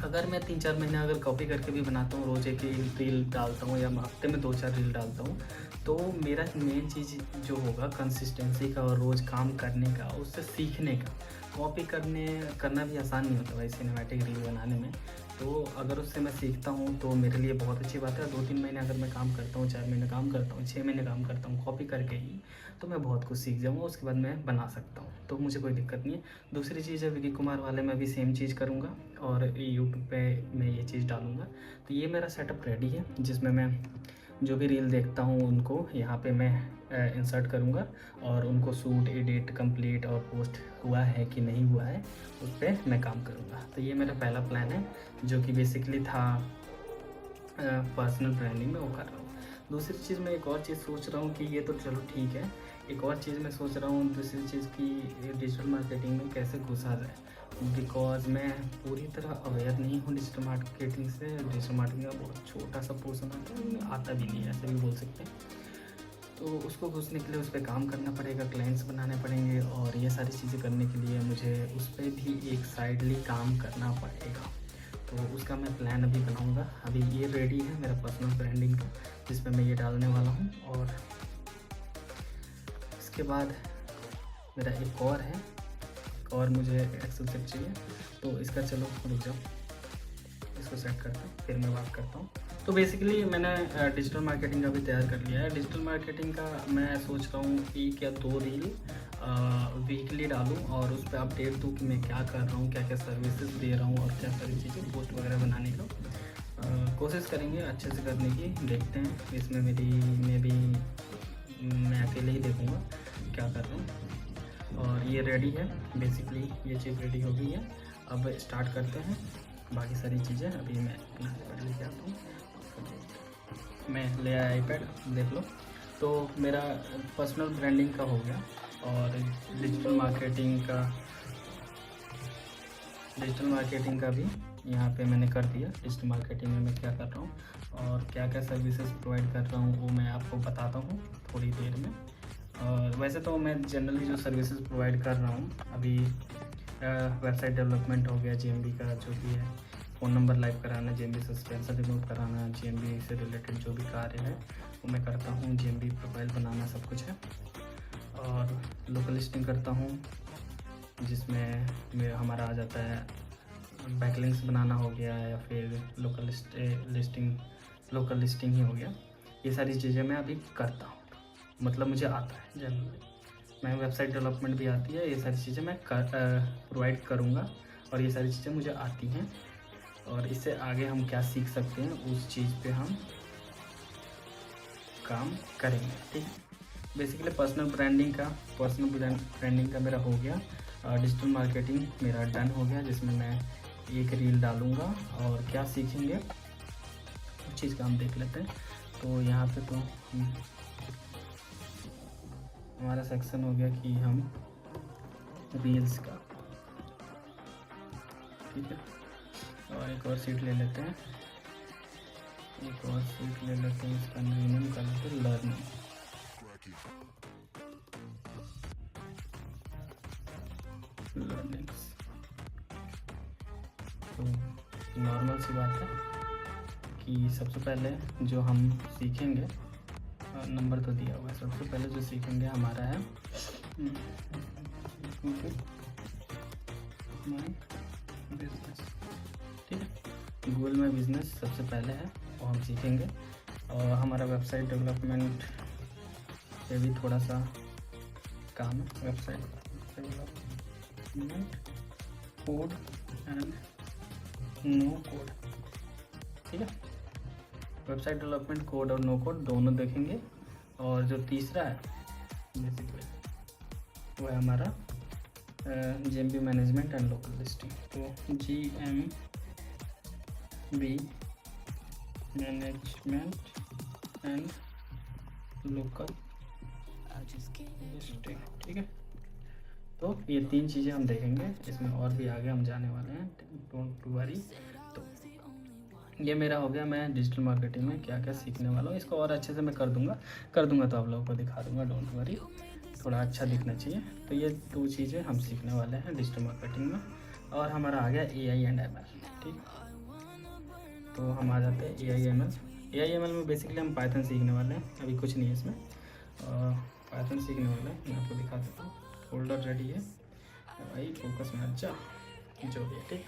S1: अगर मैं 3-4 महीने अगर कॉपी करके भी बनाता हूँ, रोज़ एक रील डालता हूँ या हफ्ते में 2-4 रील डालता हूँ, तो मेरा मेन चीज़ जो होगा कंसिस्टेंसी का और रोज़ काम करने का, उससे सीखने का। कॉपी करना भी आसान नहीं होता भाई सिनेमैटिक रील बनाने में। तो अगर उससे मैं सीखता हूँ तो मेरे लिए बहुत अच्छी बात है। 2-3 महीने अगर मैं काम करता हूँ, 4 महीने काम करता हूँ, 6 महीने काम करता हूँ कॉपी करके ही, तो मैं बहुत कुछ सीख जाऊँगा, उसके बाद मैं बना सकता हूँ, तो मुझे कोई दिक्कत नहीं है। दूसरी चीज़ है विकी कुमार वाले में भी सेम चीज़ करूँगा और यूट्यूब पे मैं ये चीज़ डालूँगा। तो ये मेरा सेटअप रेडी है, जिसमें मैं जो भी रील देखता हूँ उनको यहाँ पे मैं इंसर्ट करूँगा और उनको शूट, एडिट, कंप्लीट और पोस्ट हुआ है कि नहीं हुआ है उस पर मैं काम करूँगा। तो ये मेरा पहला प्लान है जो कि बेसिकली था पर्सनल ब्रांडिंग में वो कर रहा हूँ। दूसरी चीज़ मैं एक और चीज़ सोच रहा हूँ कि ये तो चलो ठीक है, एक और चीज़ मैं सोच रहा हूँ दूसरी चीज़ की डिजिटल मार्केटिंग में कैसे घुसा जाए, बिकॉज मैं पूरी तरह अवेयर नहीं हूँ डिजिटल मार्केटिंग से। डिजिटल मार्केटिंग का बहुत छोटा सा पोर्सन आता भी नहीं है, ऐसे भी बोल सकते हैं। तो उसको घुसने के लिए उस पर काम करना पड़ेगा, क्लाइंट्स बनाने पड़ेंगे और ये सारी चीज़ें करने के लिए मुझे उस पर भी एक साइडली काम करना पड़ेगा। तो उसका मैं प्लान अभी बनाऊंगा। अभी ये रेडी है मेरा पर्सनल ब्रांडिंग का, जिसमें मैं ये डालने वाला हूँ। और इसके बाद मेरा एक और है, और मुझे एक्सेल सेट चाहिए, तो इसका चलो रुक जाओ, इसको सेट करता हूँ फिर मैं बात करता हूँ। तो बेसिकली मैंने डिजिटल मार्केटिंग का भी तैयार कर लिया है। डिजिटल मार्केटिंग का मैं सोच रहा हूँ 1 या 2 रील वीकली डालूँ और उस पर अपडेट दूँ कि मैं क्या कर रहा हूँ, क्या क्या सर्विसेज दे रहा हूँ और क्या सारी चीज़ें पोस्ट वगैरह बनाने का कोशिश करेंगे अच्छे से करने की। देखते हैं इसमें मैं अकेले ही देखूँगा क्या कर रहा हूँ। और ये रेडी है, बेसिकली ये चीज़ रेडी हो गई है। अब स्टार्ट करते हैं बाकी सारी चीज़ें। अभी मैं अपना आईपैड लेके आता हूँ, मैं ले आया आईपैड, देख लो। तो मेरा पर्सनल ब्रांडिंग का हो गया और डिजिटल मार्केटिंग का भी यहाँ पे मैंने कर दिया। डिजिटल मार्केटिंग में मैं क्या कर रहा हूँ और क्या क्या सर्विसेज प्रोवाइड कर रहा हूँ वो मैं आपको बताता हूँ थोड़ी देर में। और वैसे तो मैं जनरली जो सर्विसेज प्रोवाइड कर रहा हूँ अभी, वेबसाइट डेवलपमेंट हो गया, GMB का जो भी है, फ़ोन नंबर लाइव कराना, GMB सस्पेंशन रिमूव कराना, GMB से रिलेटेड जो भी कार्य है वो मैं करता हूँ। GMB प्रोफाइल बनाना सब कुछ है। और लोकल लिस्टिंग करता हूँ, जिसमें हमारा आ जाता है बैकलिंक्स बनाना हो गया या फिर लोकल लिस्टिंग ही हो गया। ये सारी चीज़ें मैं अभी करता हूँ, मतलब मुझे आता है जनरली। मैं वेबसाइट डेवलपमेंट भी आती है, ये सारी चीज़ें मैं प्रोवाइड करूँगा और ये सारी चीज़ें मुझे आती हैं। और इससे आगे हम क्या सीख सकते हैं उस चीज़ पे हम काम करेंगे, ठीक है। बेसिकली पर्सनल ब्रांडिंग का मेरा हो गया। डिजिटल मार्केटिंग मेरा डन हो गया, जिसमें मैं एक रील डालूँगा और क्या सीखेंगे उस चीज़ का हम देख लेते हैं। तो यहाँ पे तो हमारा सेक्शन हो गया कि हम रील्स का, ठीक है। और एक और सीट ले लेते हैं, इसका नेम कर लेते हैं लर्निंग्स। तो नॉर्मल सी बात है कि सबसे पहले जो हम सीखेंगे, नंबर तो दिया हुआ है, सबसे पहले जो सीखेंगे हमारा है बिजनेस, ठीक है। गूगल में बिजनेस सबसे पहले है वो हम सीखेंगे। और हमारा वेबसाइट डेवलपमेंट पे भी थोड़ा सा काम है, website development, code and no code, ठीक है। वेबसाइट डेवलपमेंट, कोड और नो कोड दोनों देखेंगे। और जो तीसरा है बेसिकली वो है हमारा GMB management and local listing. तो GMB management and local listing, ठीक है। तो ये 3 चीज़ें हम देखेंगे, इसमें और भी आगे हम जाने वाले हैं, डोंट टू वरी। तो ये मेरा हो गया, मैं डिजिटल मार्केटिंग में क्या क्या सीखने वाला हूँ। इसको और अच्छे से मैं कर दूंगा तो आप लोगों को दिखा दूंगा, डोंट वरी, थोड़ा अच्छा दिखना चाहिए। तो ये 2 चीज़ें हम सीखने वाले हैं डिजिटल मार्केटिंग में। और हमारा आ गया AI एंड ML, ठीक। तो हम आ जाते हैं AI ML में बेसिकली हम पाइथन सीखने वाले हैं, अभी कुछ नहीं है इसमें। पाइथन सीखने वाले हैं, मैं आपको दिखा देता हूँ। फोल्डर रेडी है, भाई फोकस में अच्छा जो भी है ठीक।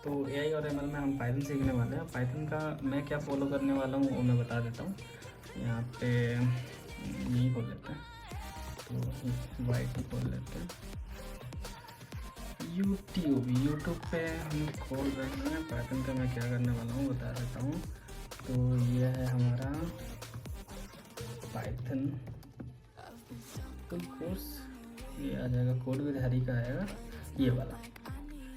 S1: तो AI और ML में हम पाइथन सीखने वाले हैं। पाइथन का मैं क्या फॉलो करने वाला हूँ वो मैं बता देता हूँ। यहाँ पे यही खोल लेते हैं, तो YT खोल लेते हैं। यूट्यूब पे हम खोल रहे हैं। पाइथन का मैं क्या करने वाला हूँ बता देता हूँ। तो ये है हमारा पाइथन कोर्स, ये आ जाएगा कोड विद हरी का आएगा ये वाला।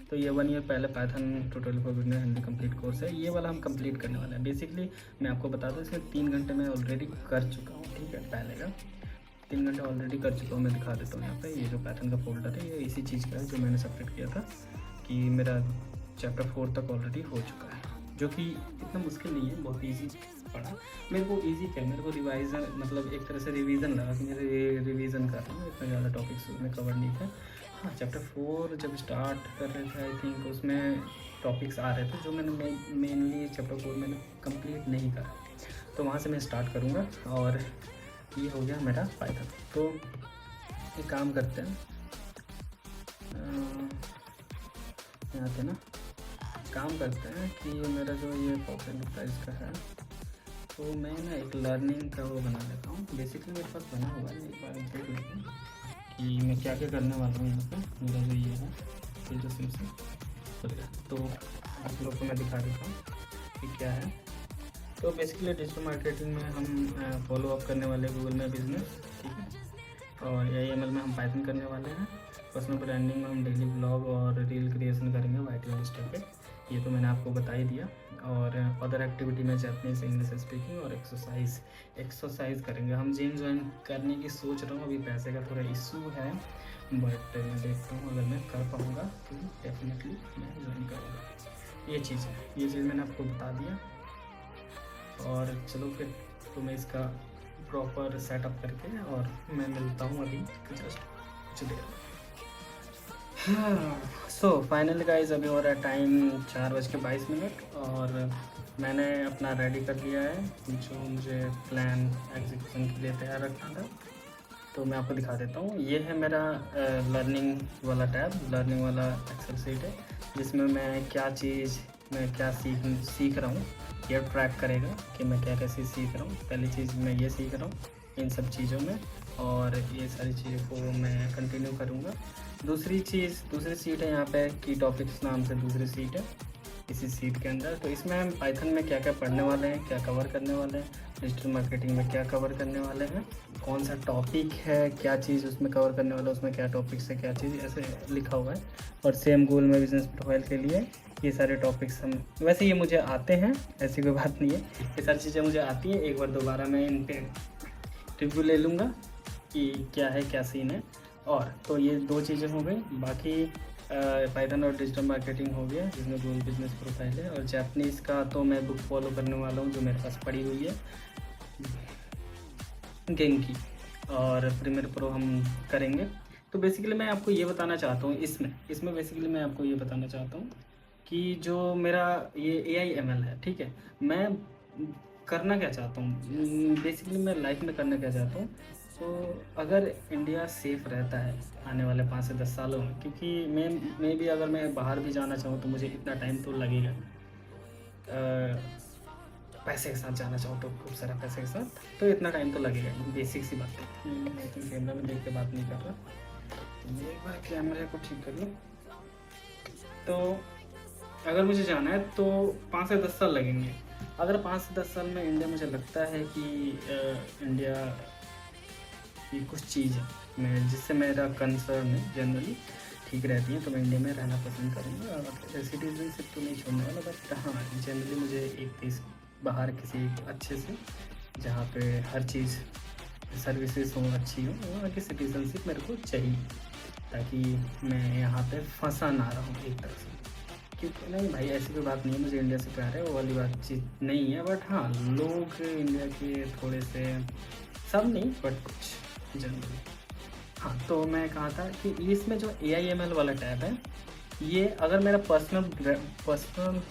S1: तो ये 1 ईयर पहले Python tutorial for beginner Hindi complete course है, ये वाला हम कंप्लीट करने वाले हैं। बेसिकली मैं आपको बता दूं इसमें 3 घंटे मैं ऑलरेडी कर चुका हूँ, ठीक है। पहले का 3 घंटे ऑलरेडी कर चुका हूँ। मैं दिखा देता हूँ यहाँ पे, ये जो पाइथन का फोल्डर है ये इसी चीज़ का है जो मैंने सेपरेट किया था, कि मेरा चैप्टर 4 तक ऑलरेडी हो चुका है, जो कि इतना मुश्किल नहीं है, बहुत ईजी पढ़ा। मेरे को ईजी क्या, मेरे को रिवाइज़न मतलब एक तरह से रिवीजन लगा कि मेरे रिवीजन कर रहा हूँ, इतना ज़्यादा टॉपिक्स उसमें कवर नहीं थे। हाँ, चैप्टर 4 जब स्टार्ट कर रहे थे आई थिंक उसमें टॉपिक्स आ रहे थे जो मैंने मेनली चैप्टर 4 मैंने कंप्लीट नहीं करा, तो वहाँ से मैं स्टार्ट करूँगा। और ये हो गया मेरा पाइथन। तो एक काम करते हैं, यहाँ पे ना काम करते हैं कि मेरा जो ये पॉकेट प्राइस का है, तो मैं ना एक लर्निंग का वो बना लेता हूँ। बेसिकली मेरे पास बना हुआ है, एक बार देख लेते हैं कि मैं क्या क्या करने वाला हूँ। यहाँ पे मेरा जो ये है, ये जो सिम से खुल गया, तो आप लोग को मैं दिखा देता हूँ कि क्या है। तो बेसिकली डिजिटल मार्केटिंग में हम फॉलो अप करने वाले गूगल में बिजनेस, ठीक है। और AIML में हम पाइथन करने वाले हैं। पर्सनल ब्रांडिंग में हम डेली ब्लॉग और रील क्रिएशन करेंगे YT और इंस्टा पे, ये तो मैंने आपको बता ही दिया। और अदर एक्टिविटी में जापानीज, इंग्लिश स्पीकिंग और एक्सरसाइज करेंगे। हम जिम ज्वाइन करने की सोच रहा हूँ, अभी पैसे का थोड़ा इशू है, बट मैं देखता हूँ अगर मैं कर पाऊँगा तो डेफिनेटली मैं ज्वाइन करूँगा। ये चीज़ है, ये चीज़ मैंने आपको बता दिया। और चलो फिर तो मैं इसका प्रॉपर सेटअप करके और मैं मिलता हूँ अभी जस्ट कुछ देर। हाँ, सो फाइनली गाइस अभी हो रहा है टाइम 4:22 और मैंने अपना रेडी कर लिया है जो मुझे प्लान एग्जीक्यूशन के लिए तैयार रखना था। तो मैं आपको दिखा देता हूँ, ये है मेरा लर्निंग वाला टैब, लर्निंग वाला एक्सेल शीट है, जिसमें मैं क्या चीज़ मैं क्या सीख रहा हूँ ये ट्रैक करेगा कि मैं क्या कैसे सीख रहा हूँ। पहली चीज़ मैं ये सीख रहा हूँ इन सब चीज़ों में, और ये सारी चीज़ों को मैं कंटिन्यू करूँगा। दूसरी सीट है यहाँ पे की टॉपिक्स नाम से दूसरी सीट है इसी सीट के अंदर। तो इसमें हम पाइथन में क्या क्या पढ़ने वाले हैं, क्या कवर करने वाले हैं, डिजिटल मार्केटिंग में क्या कवर करने वाले हैं, कौन सा टॉपिक है, क्या चीज़ उसमें कवर करने वाला है, उसमें क्या टॉपिक्स है, क्या चीज़ ऐसे लिखा हुआ है। और सेम गोल में बिजनेस प्रोफाइल के लिए ये सारे टॉपिक्स हम, वैसे ये मुझे आते हैं, ऐसी कोई बात नहीं है, ये सारी चीज़ें मुझे आती हैं। एक बार दोबारा मैं इन पे रिव्यू ले लूँगा कि क्या है क्या सीन है। और तो ये 2 चीज़ें हो गई, बाकी पाइथन और डिजिटल मार्केटिंग हो गया जिसमें गूगल बिजनेस प्रोफाइल है। और जापानीज़ का तो मैं बुक फॉलो करने वाला हूँ जो मेरे पास पड़ी हुई है गेंकी, और प्रीमियर प्रो हम करेंगे। तो बेसिकली मैं आपको ये बताना चाहता हूँ इसमें बेसिकली मैं आपको ये बताना चाहता हूँ कि जो मेरा ये AIML है, ठीक है, मैं करना क्या चाहता हूँ, बेसिकली मैं लाइफ में करना क्या चाहता हूँ। तो अगर इंडिया सेफ़ रहता है आने वाले 5 से 10 सालों में, क्योंकि मैं भी अगर मैं बाहर भी जाना चाहूँ तो मुझे इतना टाइम तो लगेगा, पैसे के साथ जाना चाहूँ तो खूब सारा पैसे के साथ तो इतना टाइम तो लगेगा, बेसिक सी बात है। मैं तो कैमरा में देख के बात नहीं कर रहा, तो एक बार कैमरे को ठीक कर लो। तो अगर मुझे जाना है तो 5 से 10 साल लगेंगे। अगर 5 से 10 साल में इंडिया, मुझे लगता है कि इंडिया की कुछ चीज़ है मैं जिससे मेरा कंसर्न है जनरली ठीक रहती है, तो मैं इंडिया में रहना पसंद करूँगा। और सिटीजनशिप तो नहीं छोड़ने वाला, बट हाँ जनरली मुझे एक देश बाहर किसी अच्छे से जहाँ पे हर चीज़ सर्विसेज हो अच्छी हो, वहाँ की सिटीजनशिप मेरे को चाहिए, ताकि मैं यहाँ पे फंसा ना रहूँ एक तरह से। क्योंकि नहीं भाई ऐसी कोई बात नहीं है, मुझे इंडिया से प्यार है, वो वाली बातचीत नहीं है, बट हाँ लोग इंडिया के थोड़े से, सब नहीं बट कुछ जनरली। हाँ, तो मैं कहा था कि इसमें जो AIML वाला टैब है ये अगर मेरा पर्सनल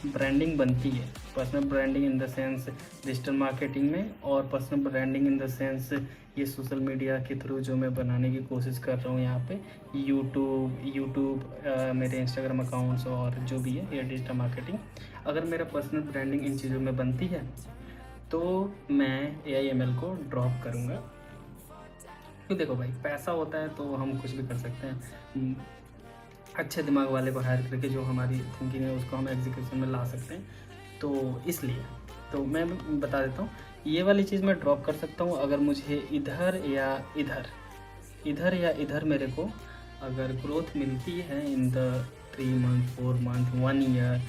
S1: ब्रांडिंग बनती है, personal branding in the sense digital marketing में, और personal branding in the sense ये सोशल मीडिया के थ्रू जो मैं बनाने की कोशिश कर रहा हूँ यहाँ पे, यूट्यूब मेरे इंस्टाग्राम अकाउंट्स और जो भी है ये डिजिटल मार्केटिंग, अगर मेरा पर्सनल ब्रांडिंग इन चीज़ों में बनती है तो मैं AIML को ड्रॉप करूँगा। क्यों, देखो भाई, पैसा होता है तो हम कुछ भी कर सकते हैं। अच्छे दिमाग वाले को हायर करके जो हमारी थिंकिंग है उसको हम एग्जीक्यूशन में ला सकते हैं। तो इसलिए तो मैं बता देता हूँ, ये वाली चीज़ मैं ड्रॉप कर सकता हूँ अगर मुझे इधर या इधर मेरे को अगर ग्रोथ मिलती है in the 3 month 4 month 1 year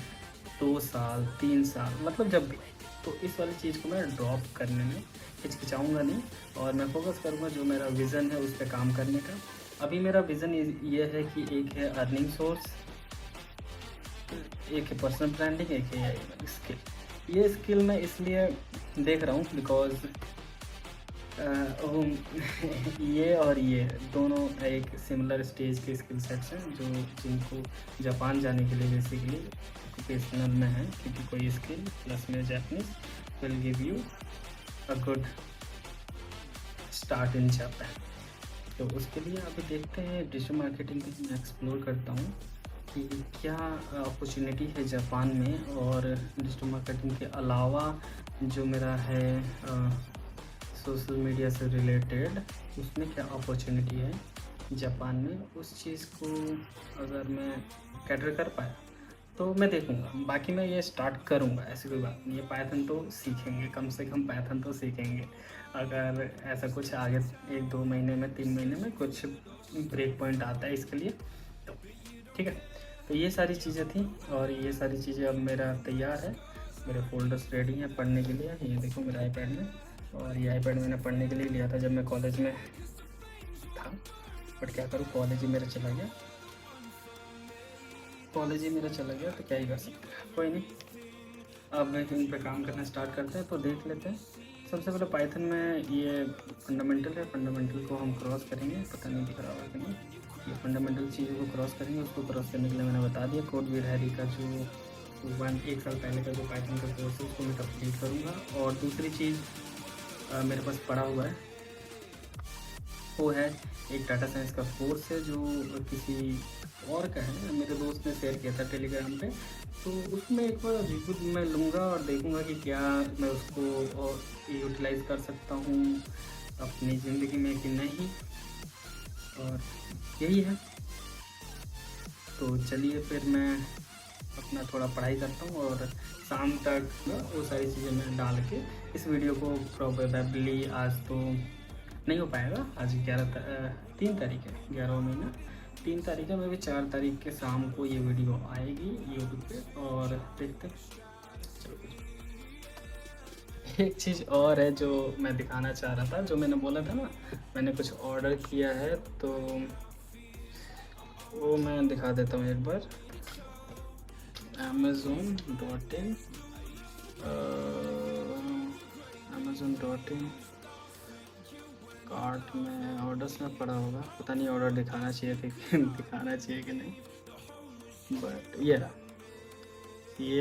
S1: 2 साल 3 साल, मतलब जब भी, तो इस वाली चीज़ को मैं ड्रॉप करने में हिचकिचाऊँगा नहीं, और मैं फोकस करूँगा जो मेरा विज़न है उस पर काम करने का। अभी मेरा विज़न ये है कि एक है अर्निंग सोर्स, एक है पर्सनल ब्रांडिंग, एक है स्किल। ये स्किल मैं इसलिए देख रहा हूँ बिकॉज ये और ये दोनों एक सिमिलर स्टेज के स्किल सेट्स हैं जो जिनको जापान जाने के लिए बेसिकली ऑक्यूपेशनल में है, क्योंकि कोई स्किल प्लस में Japanese will give you a good start in Japan. तो उसके लिए अभी देखते हैं डिजिटल मार्केटिंग की मैं एक्सप्लोर करता हूँ कि क्या अपॉर्चुनिटी है जापान में, और डिजिटल मार्केटिंग के अलावा जो मेरा है सोशल मीडिया से रिलेटेड उसमें क्या अपॉर्चुनिटी है जापान में, उस चीज़ को अगर मैं कैटर कर पाया तो मैं देखूँगा। बाकी मैं ये स्टार्ट करूँगा, ऐसी कोई बात नहीं है। पाइथन तो सीखेंगे, कम से कम पाइथन तो सीखेंगे। अगर ऐसा कुछ आगे 1-2 महीने में 3 महीने में कुछ ब्रेक पॉइंट आता है इसके लिए तो ठीक है। तो ये सारी चीज़ें थी, और ये सारी चीज़ें अब मेरा तैयार है, मेरे फोल्डर्स रेडी हैं पढ़ने के लिए। ये देखो मेरे आईपैड में, और ये आईपैड मैंने पढ़ने के लिए लिया था जब मैं कॉलेज में था, बट क्या करूँ, कॉलेज ही मेरा चला गया तो क्या ही कर सकते हैं, कोई नहीं। अब इन पे काम करना स्टार्ट करते हैं, तो देख लेते हैं। सबसे पहले पाइथन में ये फंडामेंटल है, फंडामेंटल को हम क्रॉस करेंगे, पता नहीं दिख रहा होगा कि नहीं, ये फंडामेंटल चीज़ों को क्रॉस करेंगे। उसको क्रॉस करने के लिए मैंने बता दिया कोड विडहरी का जो 1 साल पहले का जो पाइथन का कोर्स है उसको मैं कंप्लीट करूँगा। और दूसरी चीज़ मेरे पास पड़ा हुआ है वो है एक डाटा साइंस का कोर्स है जो किसी और का है, मेरे दोस्त ने शेयर किया था टेलीग्राम पे। तो उसमें एक बार रिव्यू मैं लूँगा और देखूँगा कि क्या मैं उसको यूटिलाइज़ कर सकता हूँ अपनी ज़िंदगी में कि नहीं, और यही है। तो चलिए फिर मैं अपना थोड़ा पढ़ाई करता हूँ, और शाम तक वो सारी चीज़ें मैं डाल के इस वीडियो को प्रोबेबली आज तो नहीं हो पाएगा, आज 3 तारीख है, 11वां महीना 3 तारीख है, मैं भी 4 तारीख के शाम को ये वीडियो आएगी यूट्यूब पे, और देखते हैं। चलो, एक चीज़ और है जो मैं दिखाना चाह रहा था, जो मैंने बोला था ना मैंने कुछ ऑर्डर किया है, तो वो मैं दिखा देता हूँ एक बार। amazon.in कार्ट में ऑर्डर्स में पड़ा होगा, पता नहीं ऑर्डर दिखाना चाहिए कि नहीं, बट ये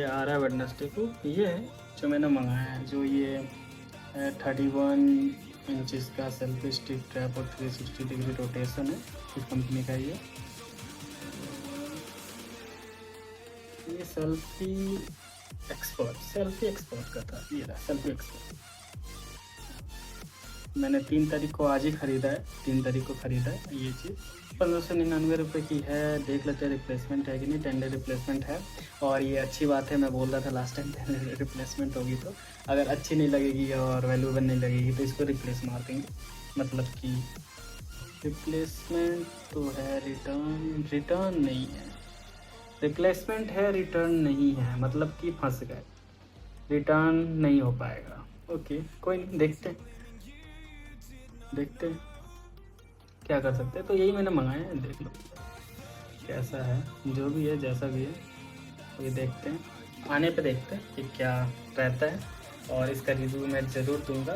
S1: आ रहा है वेडनेसडे को। ये है जो मैंने मंगाया है, जो ये 31 इंचज़ का सेल्फी स्टिक ट्रैप और 360 डिग्री रोटेशन है, इस कंपनी का ये सेल्फी एक्सपर्ट का था। ये रहा सेल्फी एक्सपर्ट, मैंने 3 तारीख को आज ही ख़रीदा है, 3 तारीख को ख़रीदा है। ये चीज़ 1599 रुपये की है, देख लेते हैं रिप्लेसमेंट है कि नहीं। 10 डे रिप्लेसमेंट है, और ये अच्छी बात है, मैं बोल रहा था लास्ट टाइम 10 डे रिप्लेसमेंट होगी, तो अगर अच्छी नहीं लगेगी और वैल्यूएबल नहीं लगेगी तो इसको रिप्लेस मार देंगे। मतलब कि रिप्लेसमेंट तो है, रिटर्न नहीं है, रिप्लेसमेंट है रिटर्न नहीं है, मतलब कि फंस गए, रिटर्न नहीं हो पाएगा। ओके कोई नहीं, देखते हैं क्या कर सकते हैं। तो यही मैंने मंगाया है, देख लो कैसा है, जो भी है जैसा भी है, तो ये देखते हैं, आने पे देखते हैं कि क्या रहता है, और इसका रिव्यू मैं ज़रूर दूंगा।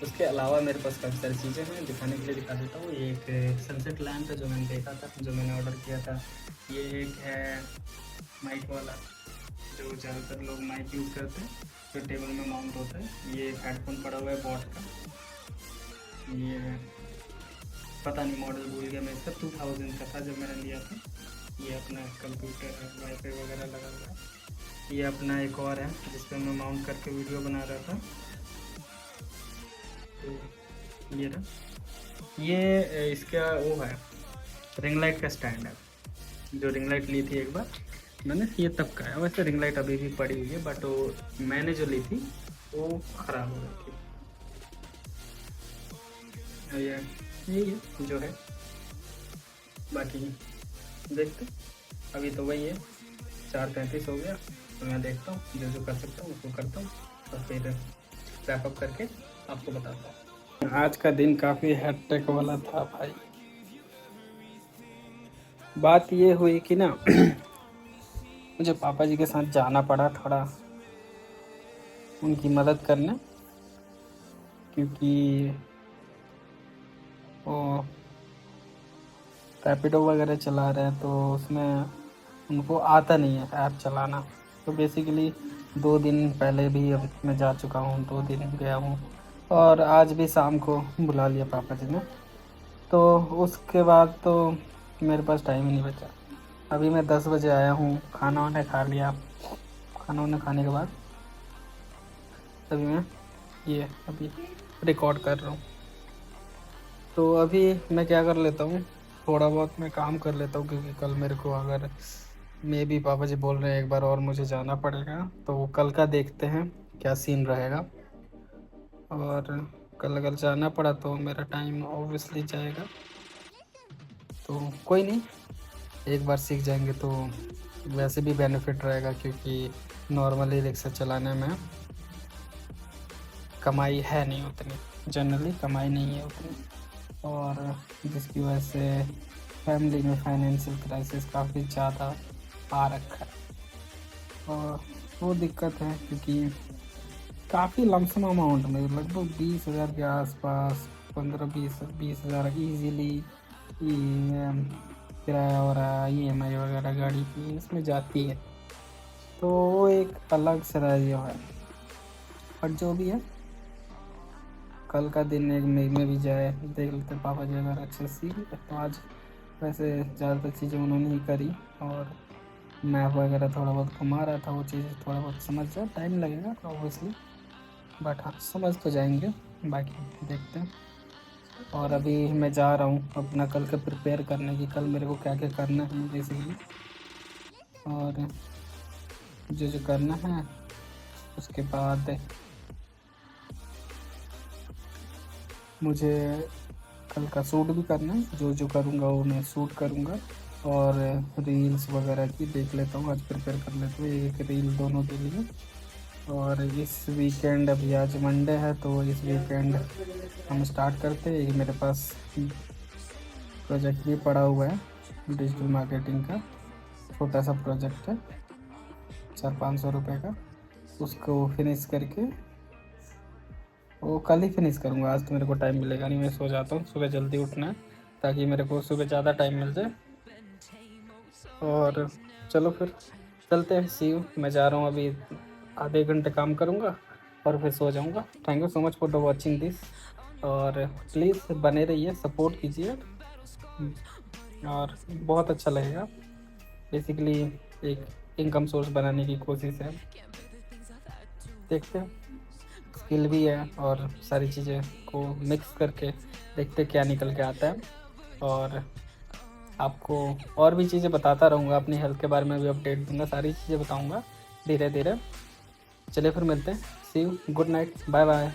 S1: उसके अलावा मेरे पास काफ़ी सारी चीज़ें हैं, दिखाने के लिए दिखा देता हूँ। ये एक सनसेट लैम्प है जो मैंने देखा था, जो मैंने ऑर्डर किया था। ये एक है माइक वाला, जो ज़्यादातर लोग माइक यूज़ करते हैं, जो टेबल में माउंट होता है। ये एक हेडफोन पड़ा हुआ है बॉट का। ये पता नहीं मॉडल भूल गया मैं इसका, 2000 का था जब मैंने लिया था। ये अपना कंप्यूटर है, वाईफाई वगैरह लगा हुआ है। ये अपना एक और है जिस पर मैं माउंट करके वीडियो बना रहा था। तो ये रहा। ये इसका वो है, रिंग लाइट का स्टैंड है, जो रिंग लाइट ली थी एक बार मैंने, ये तब का है। वैसे रिंग लाइट अभी भी पड़ी हुई है, बट वो मैंने जो ली थी वो ख़राब हो गई थी। ये जो है, बाकी देखते अभी तो वही है। 4:35 हो गया, तो मैं देखता हूँ जो कर सकता हूँ उसको करता हूँ, और फिर रैपअप करके आपको बताता हूँ। आज का दिन काफ़ी हेक्टिक वाला था भाई। बात ये हुई कि ना मुझे पापा जी के साथ जाना पड़ा थोड़ा उनकी मदद करने, क्योंकि वो रैपिडो वगैरह चला रहे हैं, तो उसमें उनको आता नहीं है ऐप चलाना। तो बेसिकली 2 दिन पहले भी अब मैं जा चुका हूँ, 2 दिन गया हूँ, और आज भी शाम को बुला लिया पापा जी ने। तो उसके बाद तो मेरे पास टाइम ही नहीं बचा। अभी मैं 10 बजे आया हूँ, खाना वाना खा लिया। खाना वाना खाने के बाद अभी मैं ये अभी रिकॉर्ड कर रहा हूँ। तो अभी मैं क्या कर लेता हूँ, थोड़ा बहुत मैं काम कर लेता हूँ, क्योंकि कल मेरे को अगर मे भी पापा जी बोल रहे हैं एक बार और मुझे जाना पड़ेगा, तो कल का देखते हैं क्या सीन रहेगा। और कल अगर जाना पड़ा तो मेरा टाइम ऑब्वियसली जाएगा, तो कोई नहीं, एक बार सीख जाएंगे तो वैसे भी बेनिफिट रहेगा, क्योंकि नॉर्मली रिक्शा चलाने में कमाई है नहीं उतनी, जनरली कमाई नहीं है उतनी, और जिसकी वजह से फैमिली में फाइनेंशियल क्राइसिस काफ़ी ज़्यादा आ रखा है। और वो दिक्कत है क्योंकि काफ़ी लमसम अमाउंट में, लगभग 20,000 के आसपास, 15-20 हज़ार ईजीली किराया और EMI वगैरह गाड़ी की इसमें जाती है। तो वो एक अलग सिनेरियो है, पर जो भी है कल का दिन एक मई में भी जाए, देख लेते पापा जी अगर अच्छे सीख गए तो आज। वैसे ज़्यादातर चीज़ें उन्होंने ही करी, और मैप वगैरह थोड़ा बहुत घुमा रहा था, वो चीज़ थोड़ा बहुत समझ जाए, टाइम लगेगा ऑब्वियसली, बट हाँ समझ तो जाएंगे, बाकी देखते हैं। और अभी मैं जा रहा हूँ अपना कल का प्रिपेयर करने की, कल मेरे को क्या क्या करना है बेसिकली, और जो करना है उसके बाद मुझे कल का शूट भी करना है। जो करूँगा वो मैं शूट करूँगा, और रील्स वगैरह की देख लेता हूँ, आज प्रिपेयर कर लेता हूँ एक रील दोनों के लिए। और इस वीकेंड, अभी आज मंडे है, तो इस वीकेंड हम स्टार्ट करते हैं। ये मेरे पास प्रोजेक्ट भी पड़ा हुआ है डिजिटल मार्केटिंग का, छोटा सा प्रोजेक्ट है 400-500 रुपये का, उसको फिनिश करके वो कल ही फिनिश करूँगा। आज तो मेरे को टाइम मिलेगा नहीं, मैं सो जाता हूँ, सुबह जल्दी उठना है ताकि मेरे को सुबह ज़्यादा टाइम मिल जाए। और चलो फिर चलते हैं, सी यू। मैं जा रहा हूँ अभी, आधे घंटे काम करूँगा और फिर सो जाऊँगा। Thank you so much for the watching this, और प्लीज़ बने रहिए, सपोर्ट कीजिए, और बहुत अच्छा लगेगा। बेसिकली एक इनकम सोर्स बनाने की कोशिश है, देखते हैं, स्किल भी है, और सारी चीज़ें को मिक्स करके देखते क्या निकल के आता है। और आपको और भी चीज़ें बताता रहूँगा, अपनी हेल्थ के बारे में भी अपडेट दूँगा, सारी चीज़ें बताऊँगा धीरे धीरे। चलिए फिर मिलते हैं, see you, good night, bye bye.